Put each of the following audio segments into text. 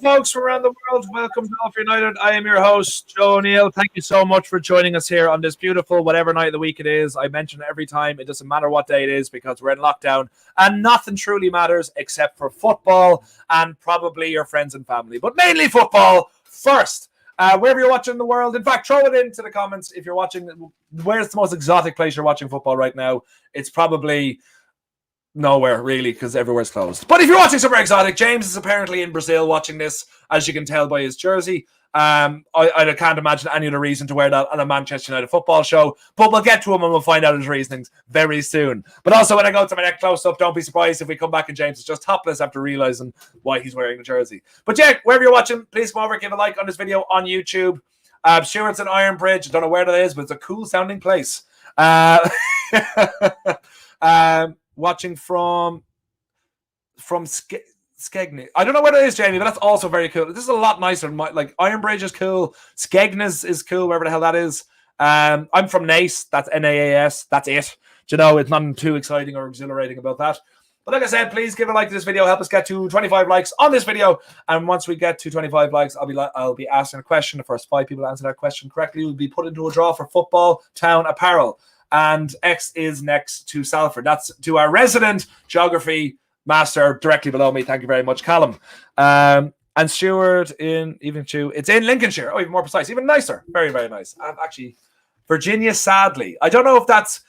folks from around the world. Welcome to Off United. I am your host, Joe O'Neill. Thank you so much for joining us here on this beautiful, whatever night of the week it is. I mention it every time. It doesn't matter what day it is because we're in lockdown and nothing truly matters except for football and probably your friends and family, but mainly football first. Wherever you're watching in the world, in fact, throw it into the comments if you're watching. Where's the most exotic place you're watching football right now? It's probably nowhere, really, because everywhere's closed. But if you're watching somewhere exotic, James is apparently in Brazil watching this, as you can tell by his jersey. I can't imagine any other reason to wear that on a Manchester United football show, but we'll get to him and we'll find out his reasonings very soon. But also, when I go to my next close-up, don't be surprised if we come back and James is just topless after realising why he's wearing the jersey. But yeah, wherever you're watching, please come over, give a like on this video on YouTube. Stewart's in Ironbridge. I don't know where that is, but it's a cool-sounding place. Watching from Skegness. I don't know where it is, Jamie, but that's also very cool. This is a lot nicer. Like Ironbridge is cool. Skegness is cool, wherever the hell that is. I'm from Naas. That's Naas. That's it. Do you know, it's nothing too exciting or exhilarating about that. But like I said, please give a like to this video. Help us get to 25 likes on this video. And once we get to 25 likes, I'll be asking a question. The first 5 people to answer that question correctly will be put into a draw for Football Town apparel. And X is next to Salford. That's to our resident geography master directly below me. Thank you very much, Callum. And Stewart it's in Lincolnshire. Oh, even more precise, even nicer. Very, very nice. Actually, Virginia, sadly. I don't know if that's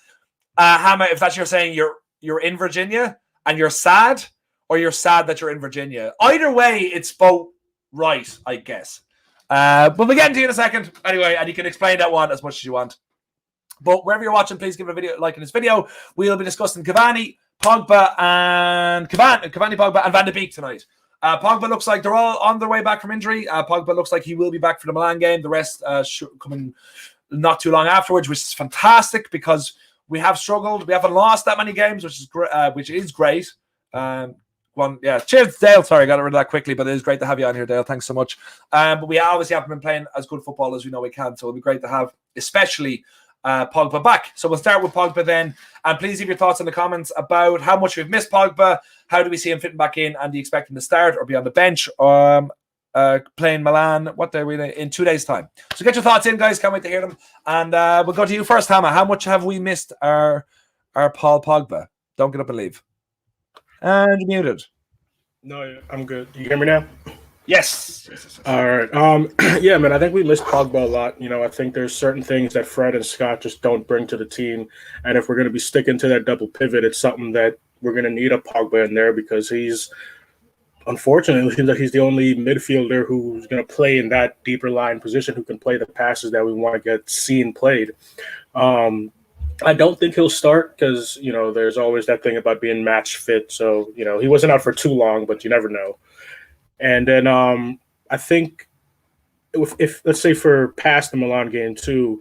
Hannah, if that's you're saying you're in Virginia and you're sad, or you're sad that you're in Virginia. Either way, it's both right, I guess. But we'll get into you in a second. Anyway, and you can explain that one as much as you want. But wherever you're watching, please give a like in this video. We'll be discussing Cavani, Pogba, and Van de Beek tonight. Pogba looks like they're all on their way back from injury. Pogba looks like he will be back for the Milan game. The rest coming not too long afterwards, which is fantastic because we have struggled. We haven't lost that many games, which is great. Cheers, Dale. Sorry, I got rid of that quickly, but it is great to have you on here, Dale. Thanks so much. But we obviously haven't been playing as good football as we know we can, so it'll be great to have, especially Pogba back. So we'll start with Pogba then, and please leave your thoughts in the comments about how much we've missed Pogba, how do we see him fitting back in, and do you expect him to start or be on the bench playing Milan, what day are we in 2 days time. So get your thoughts in, guys. Can't wait to hear them. And we'll go to you first, Hama. How much have we missed our Paul Pogba? Don't get up and leave. And you're muted. No, I'm good. You hear me now? Yes. All right. Yeah, man, I think we missed Pogba a lot. You know, I think there's certain things that Fred and Scott just don't bring to the team. And if we're going to be sticking to that double pivot, it's something that we're going to need a Pogba in there because unfortunately, he's the only midfielder who's going to play in that deeper line position, who can play the passes that we want to get seen played. I don't think he'll start because, you know, there's always that thing about being match fit. So, you know, he wasn't out for too long, but you never know. And then I think if let's say for past the Milan game too,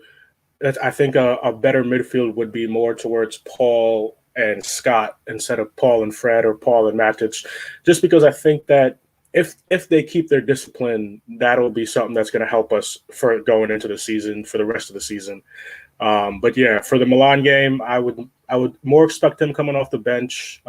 I think a better midfield would be more towards Paul and Scott instead of Paul and Fred or Paul and Matic, just because I think that if they keep their discipline, that'll be something that's going to help us for going into the season, for the rest of the season. But yeah, for the Milan game, I would more expect him coming off the bench.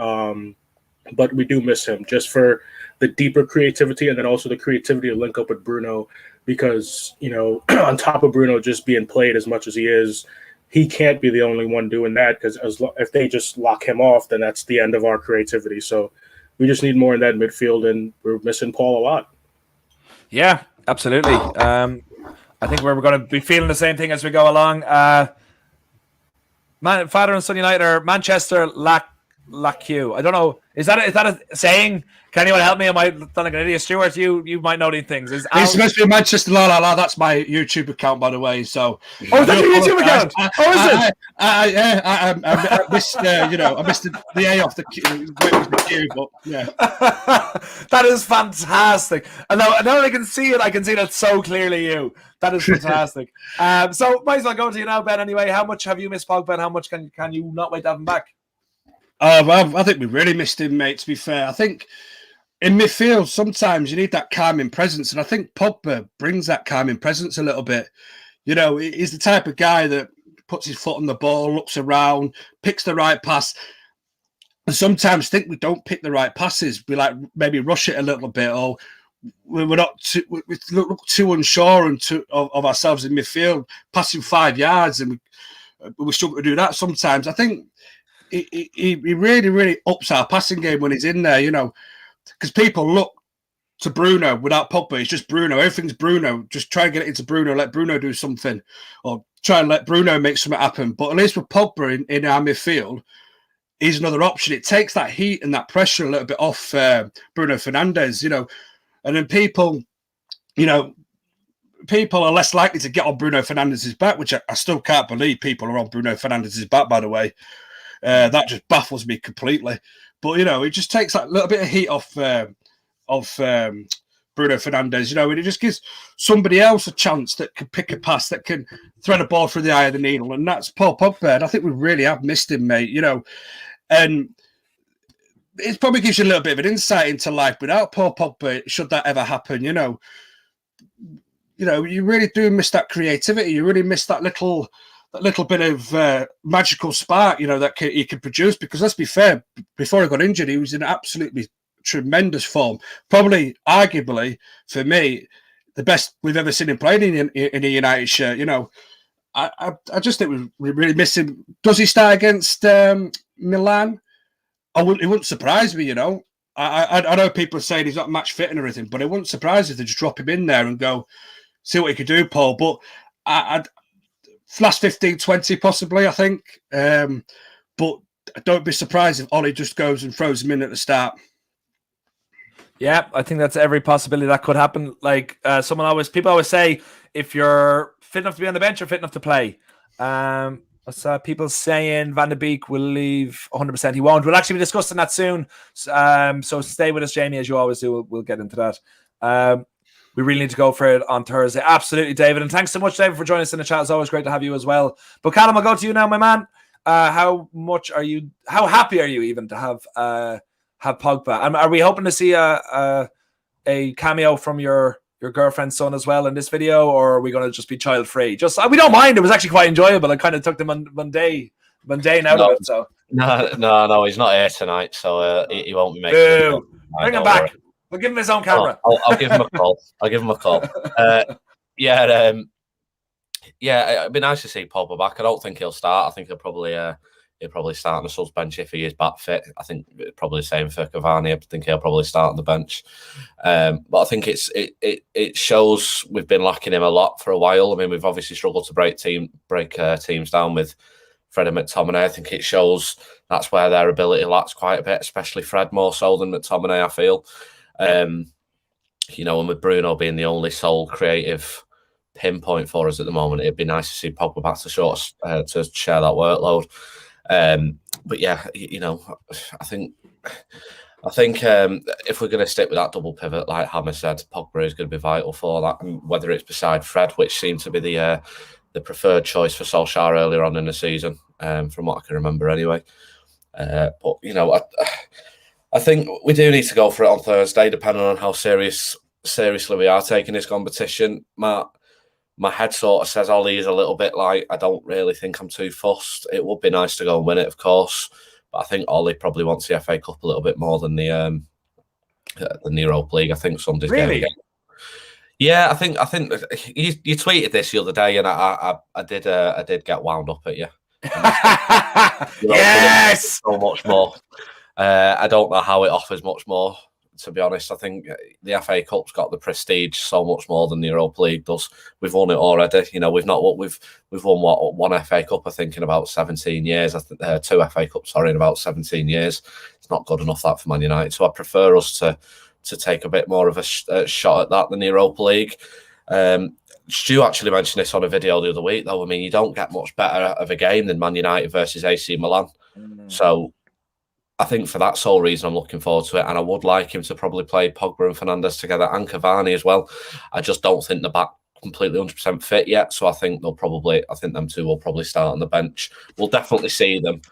But we do miss him just for the deeper creativity and then also the creativity to link up with Bruno because, you know, on top of Bruno just being played as much as he is, he can't be the only one doing that because if they just lock him off, then that's the end of our creativity. So we just need more in that midfield, and we're missing Paul a lot. Yeah, absolutely. I think we're going to be feeling the same thing as we go along. Father and Son United are Manchester lack you. I don't know. Is that a saying? Can anyone help me? Am I sounding like an idiot? Stuart, you might know these things. It's supposed to be Manchester la la la. That's my YouTube account, by the way. So, is that your YouTube account? Is it? I missed, I missed the A off the queue, but yeah. That is fantastic. And now I can see it. I can see that so clearly. That is fantastic. So might as well go to you now, Ben. Anyway, how much have you missed Pogba? And how much can you not wait to have him back? Well, I think we really missed him, mate, to be fair. I think in midfield, sometimes you need that calming presence, and I think Pogba brings that calming presence a little bit. You know, he's the type of guy that puts his foot on the ball, looks around, picks the right pass, and sometimes think we don't pick the right passes. We like maybe rush it a little bit, or we're not too, we look too unsure and of ourselves in midfield, passing 5 yards, and we struggle to do that sometimes. I think he really, really ups our passing game when he's in there, because people look to Bruno without Pogba. It's just Bruno. Everything's Bruno. Just try and get it into Bruno. Let Bruno do something, or try and let Bruno make something happen. But at least with Pogba in our midfield, he's another option. It takes that heat and that pressure a little bit off Bruno Fernandes, and then people are less likely to get on Bruno Fernandes' back, which I still can't believe people are on Bruno Fernandes' back, by the way. That just baffles me completely. But, it just takes that little bit of heat off Bruno Fernandes, and it just gives somebody else a chance that can pick a pass, that can thread a ball through the eye of the needle, and that's Paul Pogba. And I think we really have missed him, mate, and it probably gives you a little bit of an insight into life. Without Paul Pogba, should that ever happen, you really do miss that creativity. You really miss that little bit of magical spark, that he could produce. Because let's be fair, before he got injured, he was in absolutely tremendous form. Probably, arguably, for me, the best we've ever seen him playing in a United shirt. I just think we really miss him. Does he start against Milan? It wouldn't surprise me, I know people are saying he's not match fit and everything, but it wouldn't surprise me if they just drop him in there and go, see what he could do, Paul. But last 15, 20 possibly, I think. But don't be surprised if Ollie just goes and throws him in at the start. Yeah, I think that's every possibility that could happen. Like people always say, if you're fit enough to be on the bench, you're fit enough to play. People saying Van de Beek will leave 100%. He won't. We'll actually be discussing that soon. So stay with us, Jamie, as you always do. We'll get into that. We really need to go for it on Thursday. Absolutely, David. And thanks so much, David, for joining us in the chat. It's always great to have you as well. But Callum, I'll go to you now, my man. How happy are you even to have Pogba? And are we hoping to see a cameo from your girlfriend's son as well in this video, or are we going to just be child free? We don't mind. It was actually quite enjoyable. I kind of took the mundane out of it. So no, he's not here tonight, so he won't be making it. Bring him back. We'll give him his own camera. I'll give him a call. It'd be nice to see Pogba back. I don't think he'll start. I think he'll probably start on the subs bench if he is back fit. I think probably the same for Cavani. I think he'll probably start on the bench. But I think it shows we've been lacking him a lot for a while. I mean, we've obviously struggled to break teams down with Fred and McTominay. I think it shows that's where their ability lacks quite a bit, especially Fred more so than McTominay, I feel. And with Bruno being the only sole creative pinpoint for us at the moment, it'd be nice to see Pogba back to share that workload. But yeah, I think if we're going to stick with that double pivot, like Hammer said, Pogba is going to be vital for that. And whether it's beside Fred, which seemed to be the preferred choice for Solskjaer earlier on in the season, from what I can remember anyway. But I think we do need to go for it on Thursday, depending on how seriously we are taking this competition. My head sort of says Ollie is a little bit like, I don't really think I'm too fussed. It would be nice to go and win it, of course, but I think Ollie probably wants the FA Cup a little bit more than the Europa League. I think Sunday's really. Game. Yeah, I think you tweeted this the other day, and I did get wound up at you. Yes, so much more. I don't know how it offers much more, to be honest. I think the FA Cup's got the prestige so much more than the Europa League does. We've won it already. We've won one FA Cup, I think, in about 17 years. I think 2 FA Cups, in about 17 years. It's not good enough that for Man United. So I prefer us to take a bit more of a shot at that than the Europa League. Stu actually mentioned this on a video the other week, though. I mean, you don't get much better of a game than Man United versus AC Milan. So I think for that sole reason, I'm looking forward to it. And I would like him to probably play Pogba and Fernandes together, and Cavani as well. I just don't think they're back completely 100% fit yet. So I think them two will probably start on the bench. We'll definitely see them.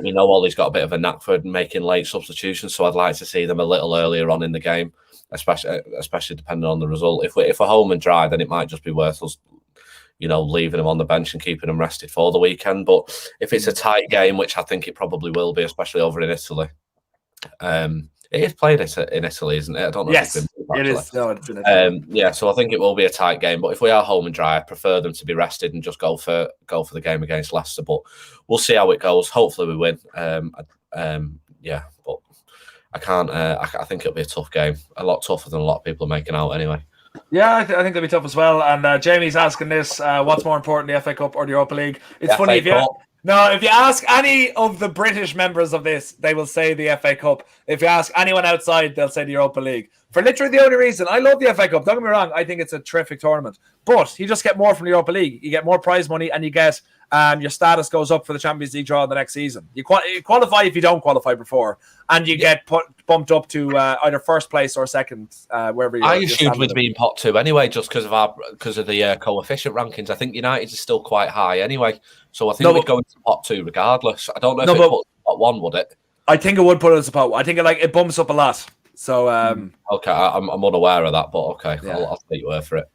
We know Ollie's got a bit of a knack for making late substitutions. So I'd like to see them a little earlier on in the game, especially depending on the result. If we're home and dry, then it might just be worth us, leaving them on the bench and keeping them rested for the weekend. But if it's a tight game, which I think it probably will be, especially over in Italy, it is played in Italy, isn't it? I don't know if it's been It is. No, it's in it. So I think it will be a tight game. But if we are home and dry, I prefer them to be rested and just go for the game against Leicester. But we'll see how it goes. Hopefully we win. But I can't. I think it'll be a tough game. A lot tougher than a lot of people are making out. Anyway. Yeah, I think it'll be tough as well. And Jamie's asking this: what's more important, the FA Cup or the Europa League? It's funny if you ask any of the British members of this, they will say the FA Cup. If you ask anyone outside, they'll say the Europa League. For literally the only reason, I love the FA Cup. Don't get me wrong, I think it's a terrific tournament. But you just get more from the Europa League. You get more prize money, and you get your status goes up for the Champions League draw the next season. You qualify if you don't qualify before, and you get bumped up to either first place or second, wherever you're. I assumed we'd be in pot 2 anyway, just because of the coefficient rankings. I think United's is still quite high anyway, so I think we'd go into pot 2 regardless. I don't know if it puts pot 1, would it? I think it would put us pot 1. I think it bumps up a lot. So okay, I'm unaware of that, but okay, yeah. I'll take your word for it.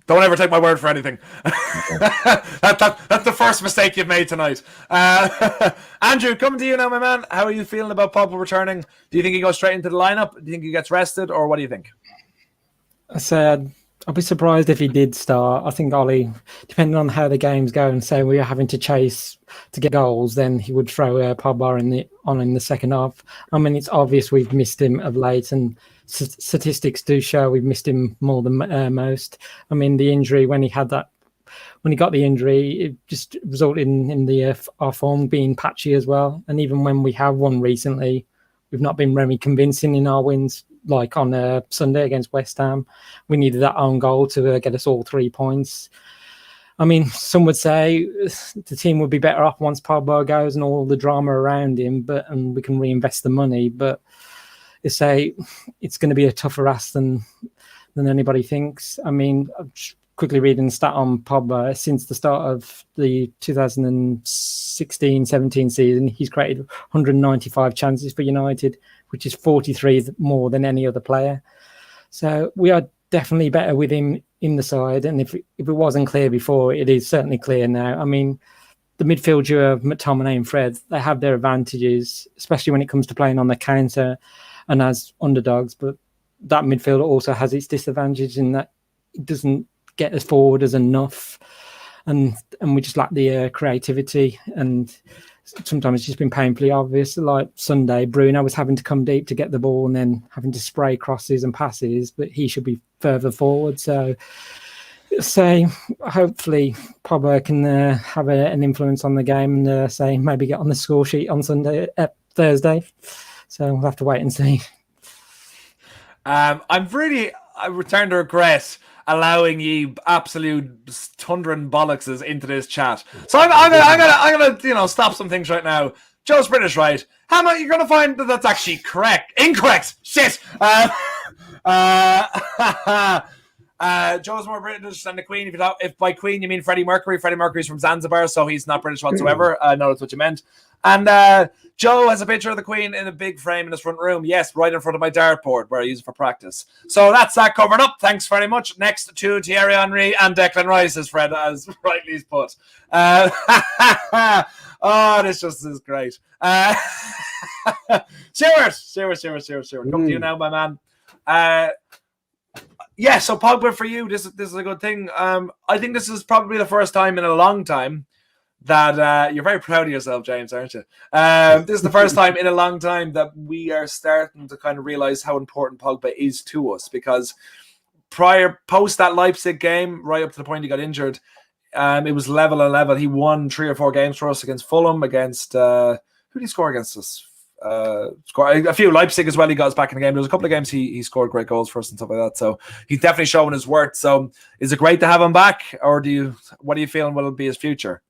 Don't ever take my word for anything. That's the first mistake you've made tonight. Andrew, coming to you now, my man. How are you feeling about Pogba returning? Do you think he goes straight into the lineup? Do you think he gets rested, or what do you think? I said I'd be surprised if he did start. I think Ollie, depending on how the games go, and say we are having to chase to get goals, then he would throw Pogba in the second half. I mean, it's obvious we've missed him of late, and statistics do show we've missed him more than most. I mean, the injury when he got the injury, it just resulted in our form being patchy as well. And even when we have won recently, we've not been very convincing in our wins. Like on Sunday against West Ham, we needed that own goal to get us all 3 points. I mean, some would say the team would be better off once Pogba goes and all the drama around him, and we can reinvest the money. But it's going to be a tougher ask than anybody thinks. I mean, I'm quickly reading the stat on Pogba. Since the start of the 2016-17 season, he's created 195 chances for United, which is 43 more than any other player. So we are definitely better with him in the side. And if it wasn't clear before, it is certainly clear now. I mean, the midfield duo of McTominay and Fred, they have their advantages, especially when it comes to playing on the counter and as underdogs. But that midfield also has its disadvantage in that it doesn't get us forward as enough. And we just lack the creativity. And sometimes it's just been painfully obvious. Like Sunday, Bruno was having to come deep to get the ball and then having to spray crosses and passes, but he should be further forward. So hopefully Pogba can have an influence on the game and maybe get on the score sheet on Thursday. So we'll have to wait and see. I return to regret allowing you absolute thundering bollockses into this chat. So I'm gonna stop some things right now. Joe's British, right? How about you're gonna find that that's actually correct? Incorrect. Shit. Joe's more British than the Queen. If by Queen you mean Freddie Mercury, Freddie Mercury's from Zanzibar, so he's not British whatsoever. I know that's what you meant. And Joe has a picture of the Queen in a big frame in his front room. Yes, right in front of my dartboard where I use it for practice. So that's that covered up. Thanks very much. Next to Thierry Henry and Declan Rice, as Fred has rightly put. Oh, this just is great. Stuart. Come to you now, my man. Yeah, so Pogba for you, this is a good thing. I think this is probably the first time in a long time that you're very proud of yourself, James, aren't you? This is the first time in a long time that we are starting to kind of realize how important Pogba is to us, because post that Leipzig game, right up to the point he got injured, it was level. He won 3 or 4 games for us against Fulham, against who did he score against us? Scored a few. Leipzig as well. He got us back in the game. There was a couple of games he scored great goals for us and stuff like that. So he's definitely showing his worth. So is it great to have him back, or what are you feeling will be his future?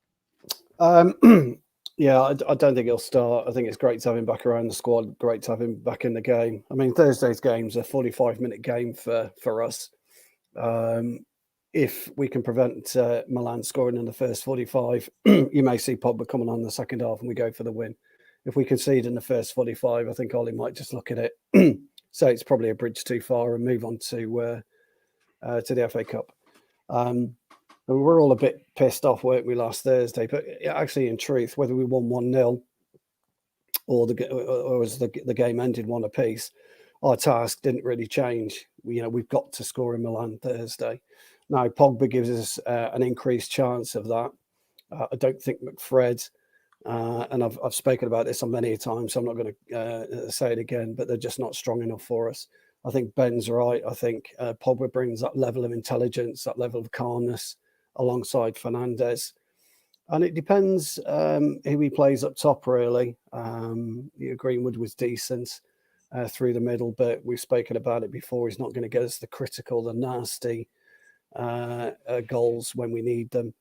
Yeah, I don't think he'll start. I think it's great to have him back around the squad. Great to have him back in the game. I mean, Thursday's game's a 45-minute game for us. If we can prevent Milan scoring in the first 45, you may see Pogba coming on in the second half and we go for the win. If we concede in the first 45, I think Ollie might just look at it, say it's probably a bridge too far and move on to the FA Cup. We were all a bit pissed off, weren't we, last Thursday? But actually, in truth, whether we won 1-0 or as the game ended 1-1, our task didn't really change. We've got to score in Milan Thursday. Now, Pogba gives us an increased chance of that. I don't think McFred, and I've spoken about this on many times, so I'm not going to say it again, but they're just not strong enough for us. I think Ben's right. I think Pogba brings that level of intelligence, that level of calmness alongside Fernandes. And it depends who he plays up top, really. Greenwood was decent through the middle, but we've spoken about it before. He's not going to get us the critical, the nasty goals when we need them.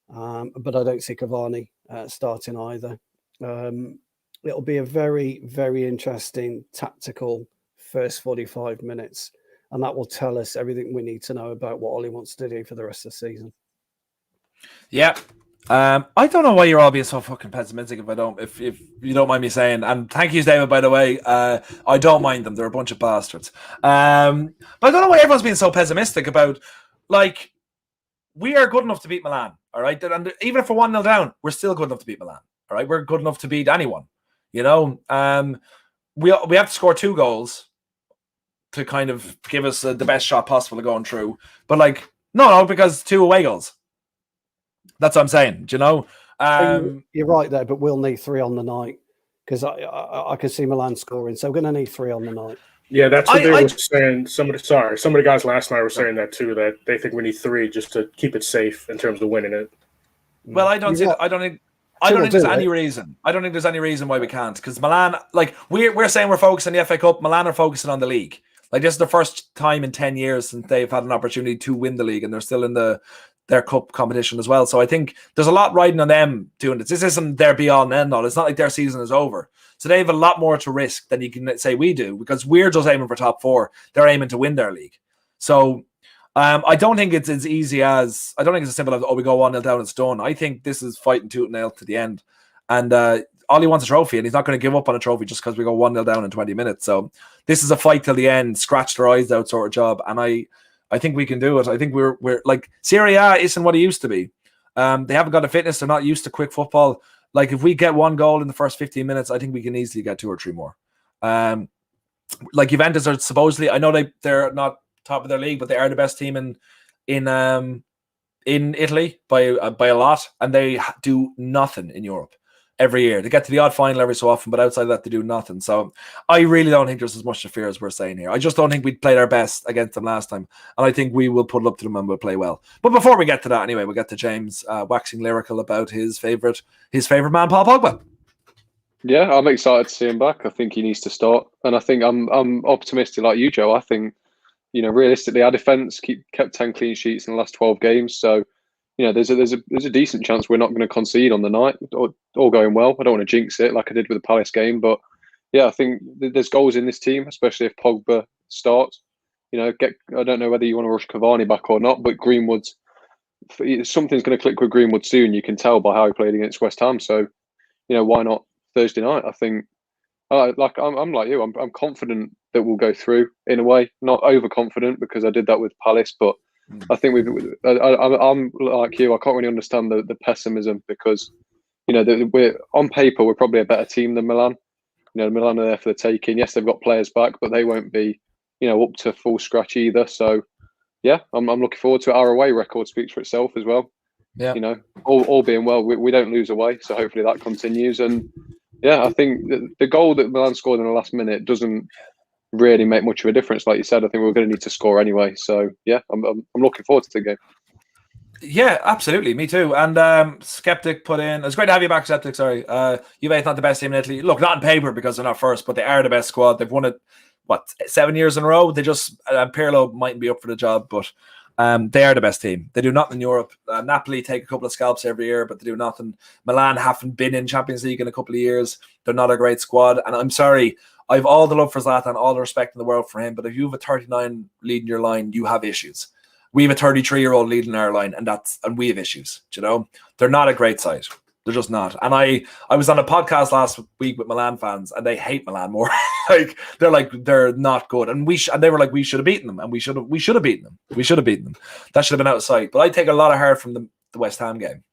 But I don't see Cavani starting either. It'll be a very, very interesting tactical first 45 minutes, and that will tell us everything we need to know about what Ollie wants to do for the rest of the season. Yeah. I don't know why you're all being so fucking pessimistic if you don't mind me saying. And thank you, David, by the way. I don't mind them. They're a bunch of bastards. But I don't know why everyone's being so pessimistic about, like, we are good enough to beat Milan, all right? And even if we're 1-0 down, we're still good enough to beat Milan, all right? We're good enough to beat anyone, We have to score 2 goals to kind of give us the best shot possible of going through. But, like, no, because 2 away goals. That's what I'm saying, You're right there, but we'll need 3 on the night because I can see Milan scoring. So we're going to need 3 on the night. Yeah, that's what they were saying. Some of the guys last night were saying that too, that they think we need 3 just to keep it safe in terms of winning it. Well, I don't think there's any reason. I don't think there's any reason why we can't, because Milan, like, we're saying we're focusing on the FA Cup. Milan are focusing on the league. Like, this is the first time in 10 years since they've had an opportunity to win the league, and they're still in their cup competition as well. So I think there's a lot riding on them doing this. This isn't their be-all and end-all. It's not like their season is over. So they have a lot more to risk than you can say we do, because we're just aiming for top 4. They're aiming to win their league. So I don't think it's as easy as, I don't think it's as simple as, we go 1-0 down, it's done. I think this is fighting tooth and nail to the end. And Ollie wants a trophy, and he's not going to give up on a trophy just because we go 1-0 down in 20 minutes. So this is a fight till the end, scratch their eyes out sort of job. And I think we can do it. I think we're like, Serie A isn't what it used to be. They haven't got the fitness. They're not used to quick football. Like, if we get 1 goal in the first 15 minutes, I think we can easily get 2 or 3 more. Like, Juventus are supposedly, I know they're not top of their league, but they are the best team in Italy by a lot, and they do nothing in Europe every year. They get to the odd final every so often, but outside of that, they do nothing. So I really don't think there's as much to fear as we're saying here. I just don't think we played our best against them last time, and I think we will put it up to them and we'll play well. But before we get to that, anyway, we'll get to James waxing lyrical about his favorite man, Paul Pogba. Yeah, I'm excited to see him back. I think he needs to start, and I think I'm optimistic like you, Joe. I think, realistically, our defence kept 10 clean sheets in the last 12 games, so there's a decent chance we're not going to concede on the night, all going well. I don't want to jinx it like I did with the Palace game, but yeah, I think there's goals in this team, especially if Pogba starts. I don't know whether you want to rush Cavani back or not, but Greenwood's, something's going to click with Greenwood soon. You can tell by how he played against West Ham. So, why not Thursday night? I think, I'm like you. I'm confident that we'll go through in a way. Not overconfident because I did that with Palace, but I think I'm like you. I can't really understand the pessimism because, we're on paper we're probably a better team than Milan. Milan are there for the taking. Yes, they've got players back, but they won't be, up to full scratch either. So, yeah, I'm looking forward to it. Our away record speaks for itself as well. Yeah, all being well, we don't lose away, so hopefully that continues. And yeah, I think the goal that Milan scored in the last minute doesn't really make much of a difference. Like you said, I think we're going to need to score anyway. So yeah, I'm looking forward to the game. Yeah, absolutely. Me too. And Skeptic put in, it's great to have you back, Skeptic. Sorry. Juve not the best team in Italy. Look, not on paper because they're not first, but they are the best squad. They've won it, 7 years in a row? They just, Pirlo mightn't be up for the job, but they are the best team. They do nothing in Europe. Napoli take a couple of scalps every year, but they do nothing. Milan haven't been in Champions League in a couple of years. They're not a great squad. And I'm sorry, I've all the love for Zlatan, all the respect in the world for him, but if you have a 39 leading your line, you have issues. We have a 33-year-old leading our line, and we have issues. They're not a great side. They're just not. And I was on a podcast last week with Milan fans, and they hate Milan more. they're not good, and they were like, we should have beaten them, and we should have beaten them. We should have beaten them. That should have been outside. But I take a lot of heart from the West Ham game,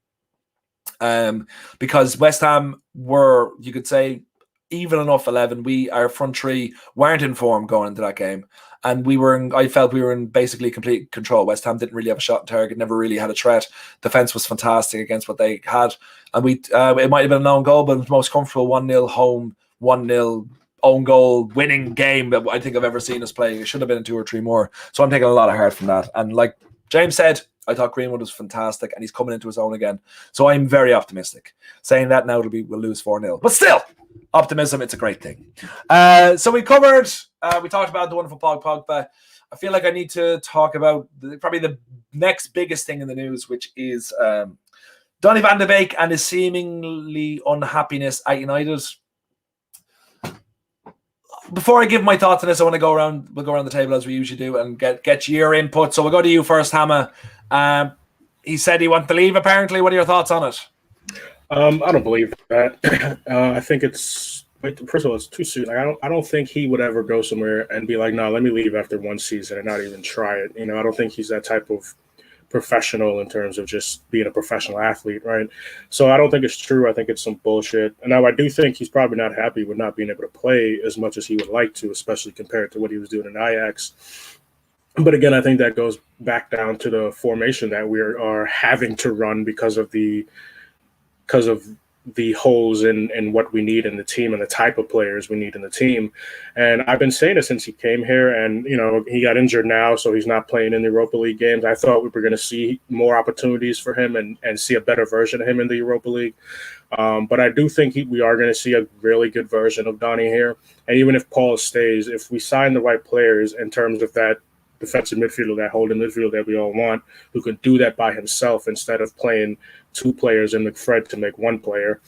because West Ham were, you could say, even enough 11. Our front three weren't in form going into that game. And I felt we were in basically complete control. West Ham didn't really have a shot on target, never really had a threat. Defense was fantastic against what they had. And it might have been an own goal, but it was the most comfortable 1-0 home, 1-0 own goal winning game that I think I've ever seen us play. It should have been 2 or 3 more. So I'm taking a lot of heart from that. And like James said, I thought Greenwood was fantastic and he's coming into his own again. So I'm very optimistic. Saying that now, we'll lose 4-0. But still, optimism, it's a great thing. So we talked about the wonderful Pogba. I feel like I need to talk about probably the next biggest thing in the news, which is Donny van de Beek and his seemingly unhappiness at United. Before I give my thoughts on this, I want to go around. We'll go around the table as we usually do and get your input. So we'll go to you first, Hammer. He said he wanted to leave. Apparently, what are your thoughts on it? I don't believe that. I think it's first of all, it's too soon. Like, I don't think he would ever go somewhere and be like, "No, let me leave after one season and not even try it." You know, I don't think he's that type of professional in terms of just being a professional athlete, right? So I don't think it's true. I think it's some bullshit. And now I do think he's probably not happy with not being able to play as much as he would like to, especially compared to what he was doing in Ajax. But again, I think that goes back down to the formation that we are having to run because of the holes in what we need in the team and the type of players we need in the team. And I've been saying it since he came here, and you know, he got injured now, so he's not playing in the Europa League games. I thought we were going to see more opportunities for him and see a better version of him in the Europa League. But I do think we are going to see a really good version of Donny here. And even if Paul stays, if we sign the right players in terms of that defensive midfielder, that holding midfielder that we all want, who can do that by himself instead of playing 2 players in McFred to make 1 player.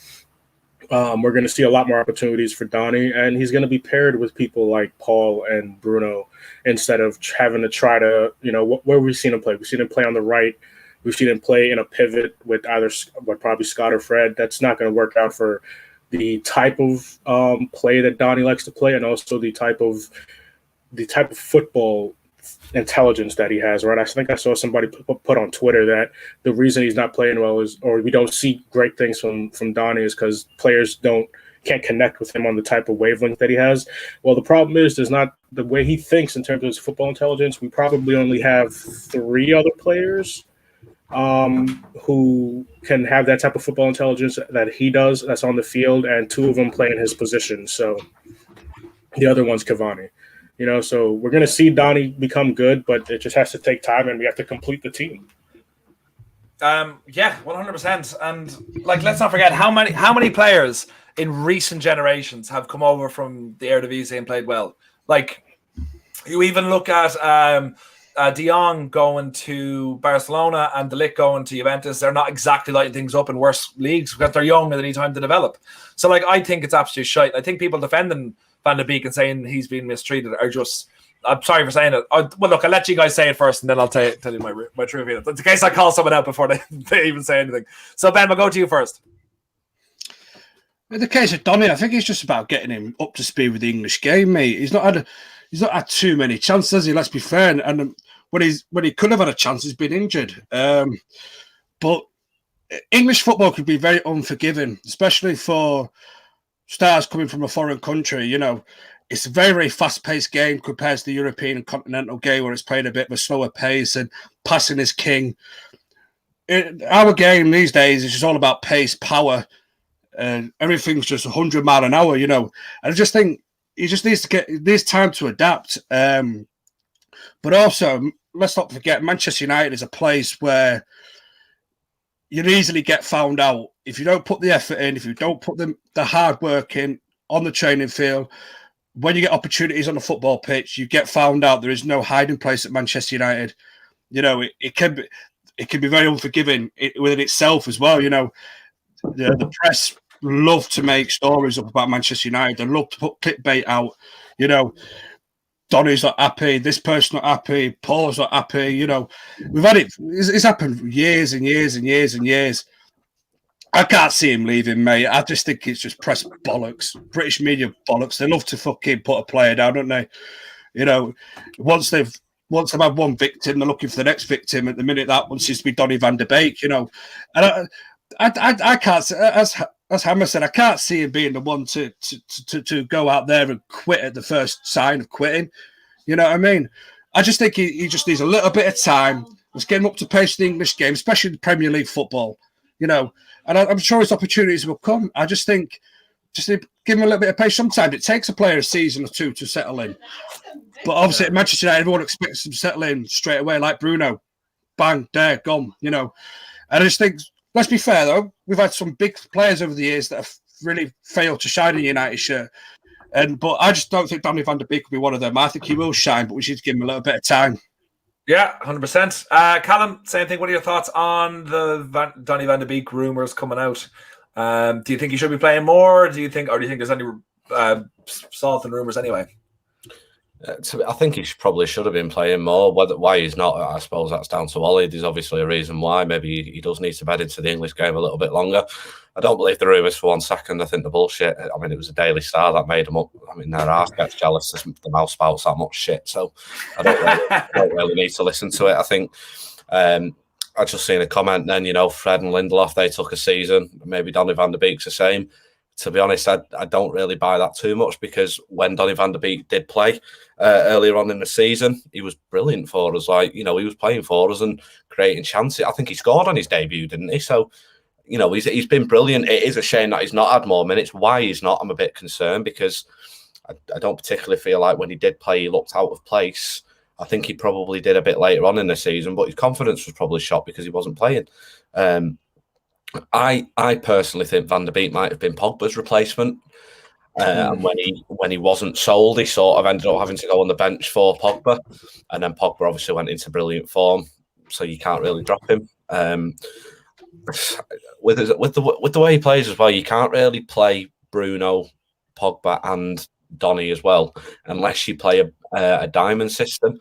We're going to see a lot more opportunities for Donny, and he's going to be paired with people like Paul and Bruno instead of having to try to, you know, where we've seen him play. We've seen him play on the right. We've seen him play in a pivot with probably Scott or Fred. That's not going to work out for the type of play that Donny likes to play, and also the type of football intelligence that he has, right? I think I saw somebody put on Twitter that the reason he's not playing well is, or we don't see great things from Donny, is because players can't connect with him on the type of wavelength that he has. Well, the problem is there's not the way he thinks in terms of his football intelligence. We probably only have 3 other players who can have that type of football intelligence that he does, that's on the field, and 2 of them play in his position. So the other one's Cavani. You know, so we're going to see Donny become good, but it just has to take time, and we have to complete the team. Yeah, 100%. And like, let's not forget how many players in recent generations have come over from the Eredivisie and played well. Like, you even look at De Jong going to Barcelona and De Ligt going to Juventus. They're not exactly lighting things up in worse leagues because they're young and they need time to develop. So, like, I think it's absolute shite. I think people defending Van de Beek and saying he's been mistreated are just, I'm sorry for saying it. Well, look, I'll let you guys say it first and then I'll tell you my true feelings. In case I call someone out before they even say anything. So, Ben, we'll go to you first. In the case of Donny, I think it's just about getting him up to speed with the English game, mate. He's not had too many chances, has he? Let's be fair. And when he could have had a chance, he's been injured. But English football could be very unforgiving, especially for stars coming from a foreign country. You know, it's a very, very fast-paced game compared to the European and continental game where it's played a bit of a slower pace and passing is king. Our game these days is just all about pace, power, and everything's just 100 mile an hour, you know. And I just think he just needs to get this time to adapt. But also, let's not forget, Manchester United is a place where you'd easily get found out if you don't put the effort in, if you don't put the hard work in on the training field. When you get opportunities on the football pitch, you get found out. There is no hiding place at Manchester United. You know, it can be very unforgiving within itself as well. You know, the press love to make stories up about Manchester United. They love to put clickbait out. You know, Donny's not happy, this person not happy, Paul's not happy, you know. We've had it, it's happened years and years and years and years. I can't see him leaving, mate. I just think it's just press bollocks. British media bollocks. They love to fucking put a player down, don't they? You know, once they've had one victim, they're looking for the next victim. At the minute, that one seems to be Donny van de Beek, you know. And I can't say, as Hammer said, I can't see him being the one to go out there and quit at the first sign of quitting. You know what I mean? I just think he just needs a little bit of time. Let's get him up to pace in the English game, especially the Premier League football. You know, and I'm sure his opportunities will come. I just think, give him a little bit of pace. Sometimes it takes a player a season or two to settle in. But obviously at Manchester United, everyone expects him to settle in straight away, like Bruno. Bang, there, gone, you know. And I just think, let's be fair, though. We've had some big players over the years that have really failed to shine in the United shirt. But I just don't think Donny van de Beek will be one of them. I think he will shine, but we should give him a little bit of time. Yeah, 100%. Callum, same thing. What are your thoughts on the Donny van de Beek rumours coming out? Do you think he should be playing more? Do you think there's any salt in rumours anyway? I think he probably should have been playing more. Why he's not, I suppose that's down to Ollie. There's obviously a reason why. Maybe he does need to bed into the English game a little bit longer. I don't believe the rumours for 1 second. I think the bullshit. I mean, it was a Daily Star that made them up. I mean, their ass gets jealous. The mouth spouts that much shit. So I don't really need to listen to it. I think I just seen a comment then, you know, Fred and Lindelof, they took a season. Maybe Donny van de Beek's the same. To be honest, I don't really buy that too much, because when Donny van de Beek did play earlier on in the season, he was brilliant for us. Like, you know, he was playing for us and creating chances. I think he scored on his debut, didn't he? So, you know, he's been brilliant. It is a shame that he's not had more minutes. Why he's not, I'm a bit concerned, because I don't particularly feel like when he did play, he looked out of place. I think he probably did a bit later on in the season, but his confidence was probably shot because he wasn't playing. I personally think Van der Beek might have been Pogba's replacement. And when he wasn't sold, he sort of ended up having to go on the bench for Pogba, and then Pogba obviously went into brilliant form, so you can't really drop him. With the way he plays as well, you can't really play Bruno, Pogba, and Donny as well unless you play a diamond system.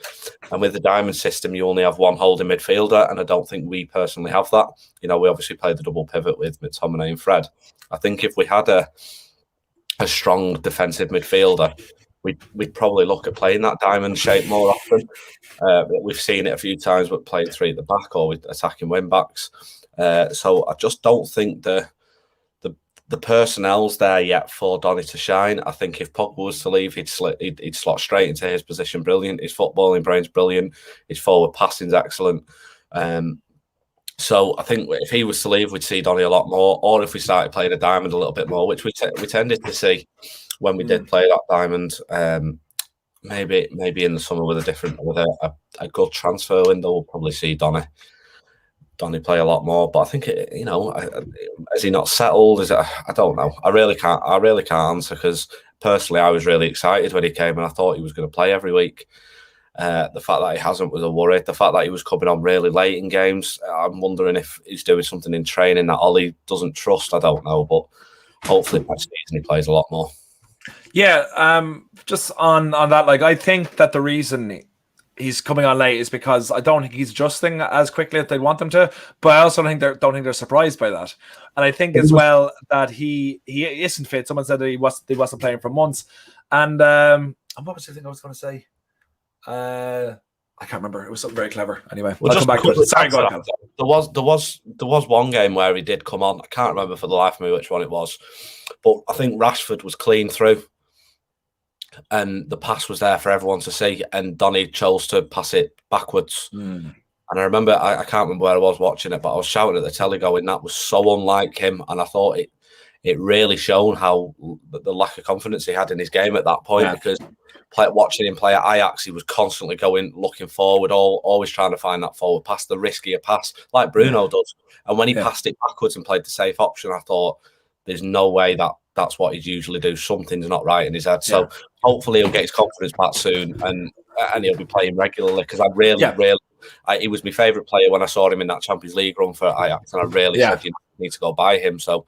And with the diamond system, you only have one holding midfielder, and I don't think we personally have that. You know, we obviously play the double pivot with McTominay and Fred. I think if we had a strong defensive midfielder, we'd probably look at playing that diamond shape more often. We've seen it a few times with playing three at the back or with attacking wing backs. So I just don't think the personnel's there yet for Donny to shine. I think if Pogba was to leave, he'd slot straight into his position. Brilliant. His footballing brain's brilliant. His forward passing's excellent. So I think if he was to leave, we'd see Donny a lot more. Or if we started playing a diamond a little bit more, which we tended to see when we did play that diamond. Maybe in the summer with a good transfer window, we'll probably see Donny play a lot more. But I think is he not settled? I don't know. I really can't answer, because personally I was really excited when he came and I thought he was going to play every week. The fact that he hasn't was a worry. The fact that he was coming on really late in games, I'm wondering if he's doing something in training that Ollie doesn't trust. I don't know, but hopefully next season he plays a lot more. Yeah, just on that, like, I think that the reason he's coming on late is because I don't think he's adjusting as quickly as they want him to, but I also don't think they're surprised by that. And I think as well that he isn't fit. Someone said that he wasn't playing for months. And what was the thing I was going to say? I can't remember. It was something very clever. Anyway, I'll come back to it. Sorry, go on. There was one game where he did come on. I can't remember for the life of me which one it was, but I think Rashford was clean through, and the pass was there for everyone to see, and Donny chose to pass it backwards. And I remember, I can't remember where I was watching it, but I was shouting at the telly going, that was so unlike him. And I thought it really showed how the lack of confidence he had in his game at that point, because watching him play at Ajax, he was constantly looking forward, always trying to find that forward pass, the riskier pass, like Bruno does. And when he passed it backwards and played the safe option, I thought, there's no way that's what he'd usually do. Something's not right in his head. So hopefully he'll get his confidence back soon, and he'll be playing regularly, because he was my favourite player when I saw him in that Champions League run for Ajax, and I really said, you need to go buy him. So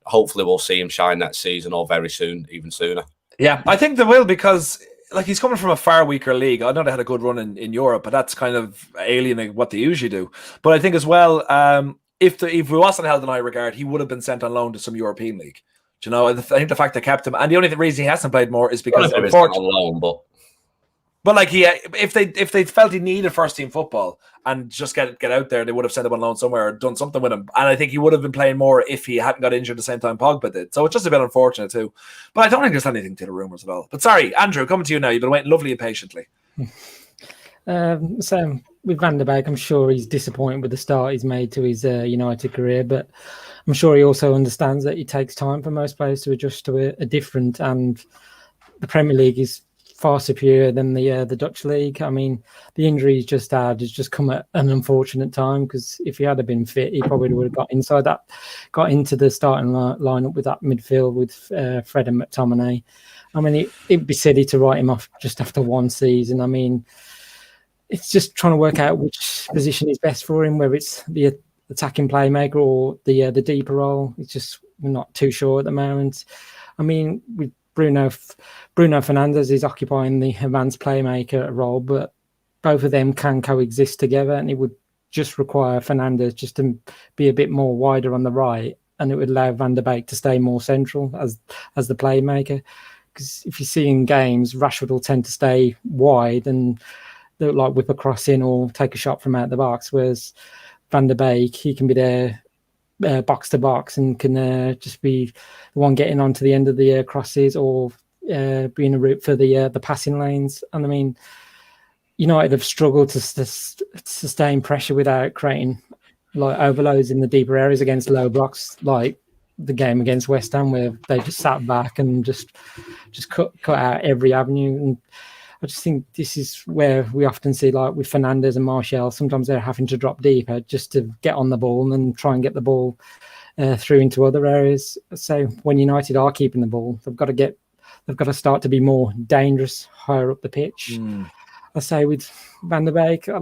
hopefully we'll see him shine next season, or very soon, even sooner. Yeah, I think they will, because like, he's coming from a far weaker league. I know they had a good run in Europe, but that's kind of alien what they usually do. But I think as well, if he wasn't held in high regard, he would have been sent on loan to some European league. Do you know, I think the fact they kept him, and the only reason he hasn't played more is because on loan, but But like if they felt he needed first team football and just get out there, they would have sent him on loan somewhere or done something with him. And I think he would have been playing more if he hadn't got injured the same time Pogba did. So it's just a bit unfortunate too. But I don't think there's anything to the rumours at all. But sorry, Andrew, coming to you now. You've been waiting lovely and patiently. So with Van der Beek, I'm sure he's disappointed with the start he's made to his United career, but I'm sure he also understands that it takes time for most players to adjust to a different, and the Premier League is far superior than the Dutch league. I mean, the injury he's just had has just come at an unfortunate time, because if he had been fit, he probably would have got into the starting lineup with that midfield with Fred and McTominay. I mean, it'd be silly to write him off just after one season. I mean, it's just trying to work out which position is best for him, whether it's the attacking playmaker or the deeper role. It's just, we're not too sure at the moment. I mean, with Bruno Fernandes is occupying the advanced playmaker role, but both of them can coexist together, and it would just require Fernandes just to be a bit more wider on the right, and it would allow Van der Beek to stay more central as the playmaker. Because if you see in games, Rashford will tend to stay wide and they'll like whip a cross in or take a shot from out the box, whereas Van der Beek, he can be there box to box and can just be the one getting onto the end of the crosses or being a route for the passing lanes. And I mean, United have struggled to sustain pressure without creating like overloads in the deeper areas against low blocks, like the game against West Ham where they just sat back and just cut out every avenue. And I just think this is where we often see, like with Fernandes and Martial, sometimes they're having to drop deeper just to get on the ball and try and get the ball through into other areas. So when United are keeping the ball, they've got to start to be more dangerous higher up the pitch. I say with Van der Beek, I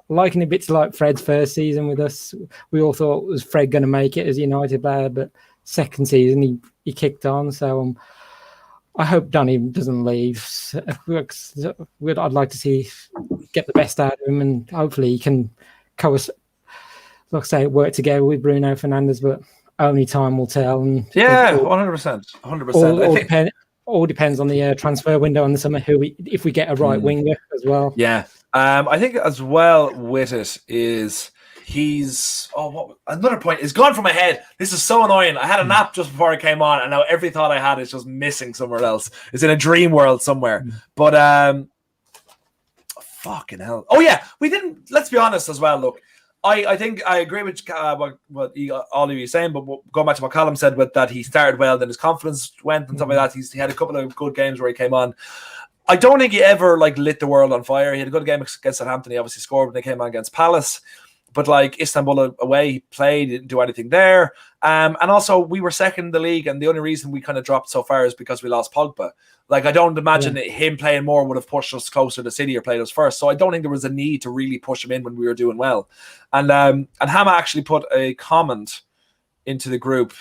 liken it a bit to like Fred's first season with us. We all thought, was Fred going to make it as a United player, but second season he kicked on. So I hope Donny doesn't leave. I'd like to see get the best out of him, and hopefully he can work together with Bruno Fernandes, but only time will tell. And 100%. All depends on the transfer window in the summer. If we get a right winger as well. Yeah, I think as well with it is another point is gone from my head. This is so annoying. I had a nap just before I came on, and now every thought I had is just missing somewhere else. It's in a dream world somewhere. But fucking hell. Oh yeah, we didn't. Let's be honest as well. Look, I think I agree with what all of you saying, but going back to what Callum said with that he started well, then his confidence went and stuff like that. He had a couple of good games where he came on. I don't think he ever lit the world on fire. He had a good game against Southampton. He obviously scored when they came on against Palace. But like Istanbul away, he played, he didn't do anything there. And also we were second in the league, and the only reason we kind of dropped so far is because we lost Pogba. Like, I don't imagine him playing more would have pushed us closer to City or played us first. So I don't think there was a need to really push him in when we were doing well. And Hama actually put a comment into the group.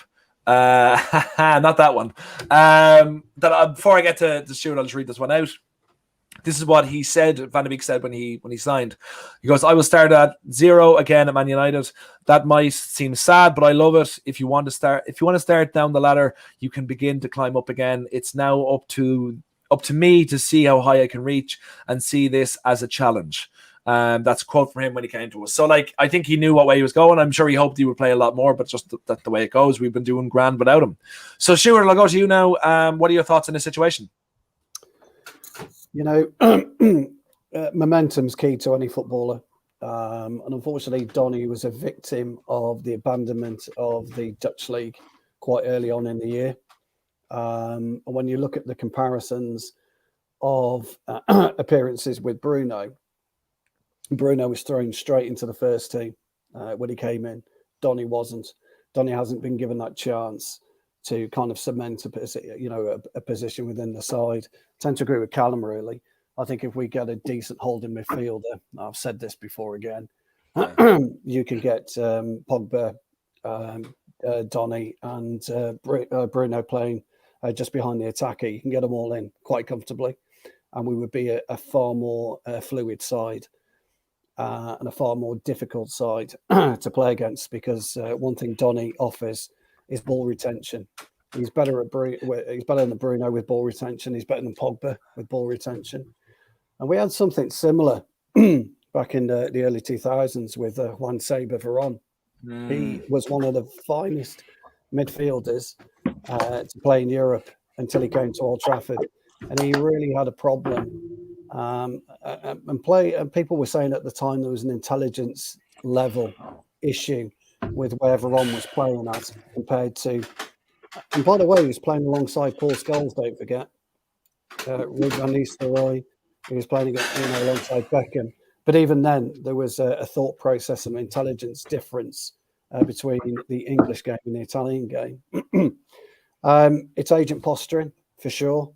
Not that one. Before I get to the shoot, I'll just read this one out. This is what he said. Van der Beek said when he signed. He goes, "I will start at 0 again at Man United. That might seem sad, but I love it. If you want to start down the ladder, you can begin to climb up again. It's now up to me to see how high I can reach and see this as a challenge." That's a quote from him when he came to us. So, like, I think he knew what way he was going. I'm sure he hoped he would play a lot more, but just that's the way it goes. We've been doing grand without him. So, Stuart, I'll go to you now. What are your thoughts on this situation? Momentum's key to any footballer. And unfortunately, Donny was a victim of the abandonment of the Dutch league quite early on in the year. And when you look at the comparisons of appearances with Bruno was thrown straight into the first team when he came in. Donny wasn't. Donny hasn't been given that chance to kind of cement a position within the side. I tend to agree with Callum, really. I think if we get a decent holding midfielder, I've said this before again, you can get Pogba, Donny and Bruno playing just behind the attacker. You can get them all in quite comfortably, and we would be a far more fluid side and a far more difficult side to play against, because one thing Donny offers is ball retention. He's better than Bruno with ball retention. He's better than Pogba with ball retention. And we had something similar back in the early 2000s with Juan Saber Veron. He was one of the finest midfielders to play in Europe until he came to Old Trafford. And he really had a problem. And people were saying at the time there was an intelligence level issue with where Veron was playing at compared to. And by the way, he was playing alongside Paul Scholes, don't forget. Ruud van Nistelrooy. He was playing alongside Beckham. But even then, there was a thought process and intelligence difference between the English game and the Italian game. It's agent posturing, for sure.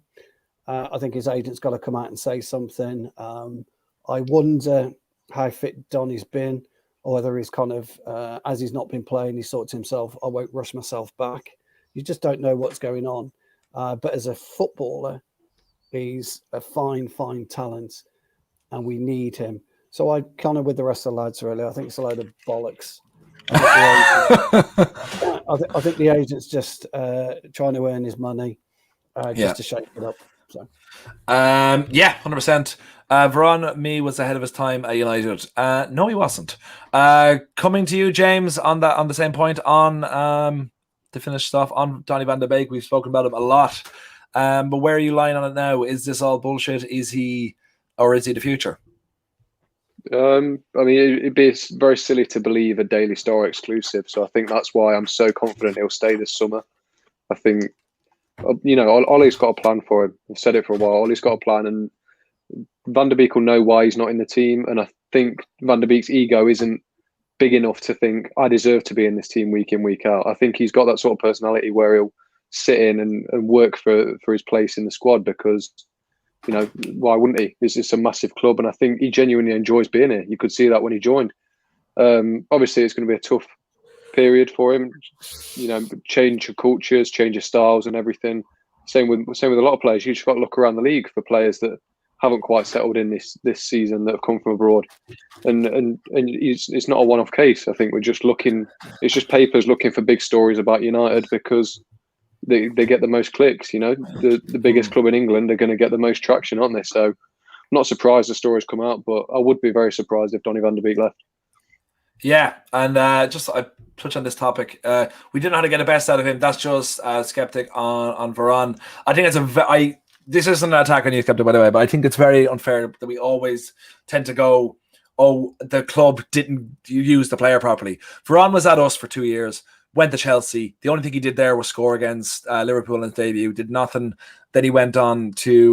I think his agent's got to come out and say something. I wonder how fit Donny's been, or whether he's kind of, as he's not been playing, he thought to himself, I won't rush myself back. You just don't know what's going on. But as a footballer, he's a fine talent, and we need him. So I kind of with the rest of the lads, really. I think it's a load of bollocks. I think the agent's just trying to earn his money, just to shake it up. So, 100%. Veron was ahead of his time at United. No, he wasn't. Coming to you, James, on the same point to finish stuff on Donny van de Beek. We've spoken about him a lot, but where are you lying on it now? Is this all bullshit? Is he the future? I mean, it'd be very silly to believe a Daily Star exclusive. So I think that's why I'm so confident he'll stay this summer. I think, Ollie's got a plan for him. I've said it for a while. Ollie's got a plan, and Van der Beek will know why he's not in the team. And I think Van der Beek's ego isn't big enough to think, I deserve to be in this team week in, week out. I think he's got that sort of personality where he'll sit in and work for his place in the squad because, why wouldn't he? This is a massive club, and I think he genuinely enjoys being here. You could see that when he joined. Obviously, it's going to be a tough period for him. Change your cultures, change your styles, and everything. Same with a lot of players. You just got to look around the league for players that haven't quite settled in this season that have come from abroad, and it's not a one-off case. I think we're just looking. It's just papers looking for big stories about United because they get the most clicks. The biggest club in England are going to get the most traction, aren't they? So I'm not surprised the stories come out, but I would be very surprised if Donny van de Beek left. Yeah, and I touch on this topic. We didn't know how to get the best out of him. That's just skeptic on Veron. I think it's this isn't an attack on you, skeptic, by the way, but I think it's very unfair that we always tend to go, oh, the club didn't use the player properly. Veron was at us for 2 years. Went to Chelsea. The only thing he did there was score against Liverpool in his debut. Did nothing. Then he went on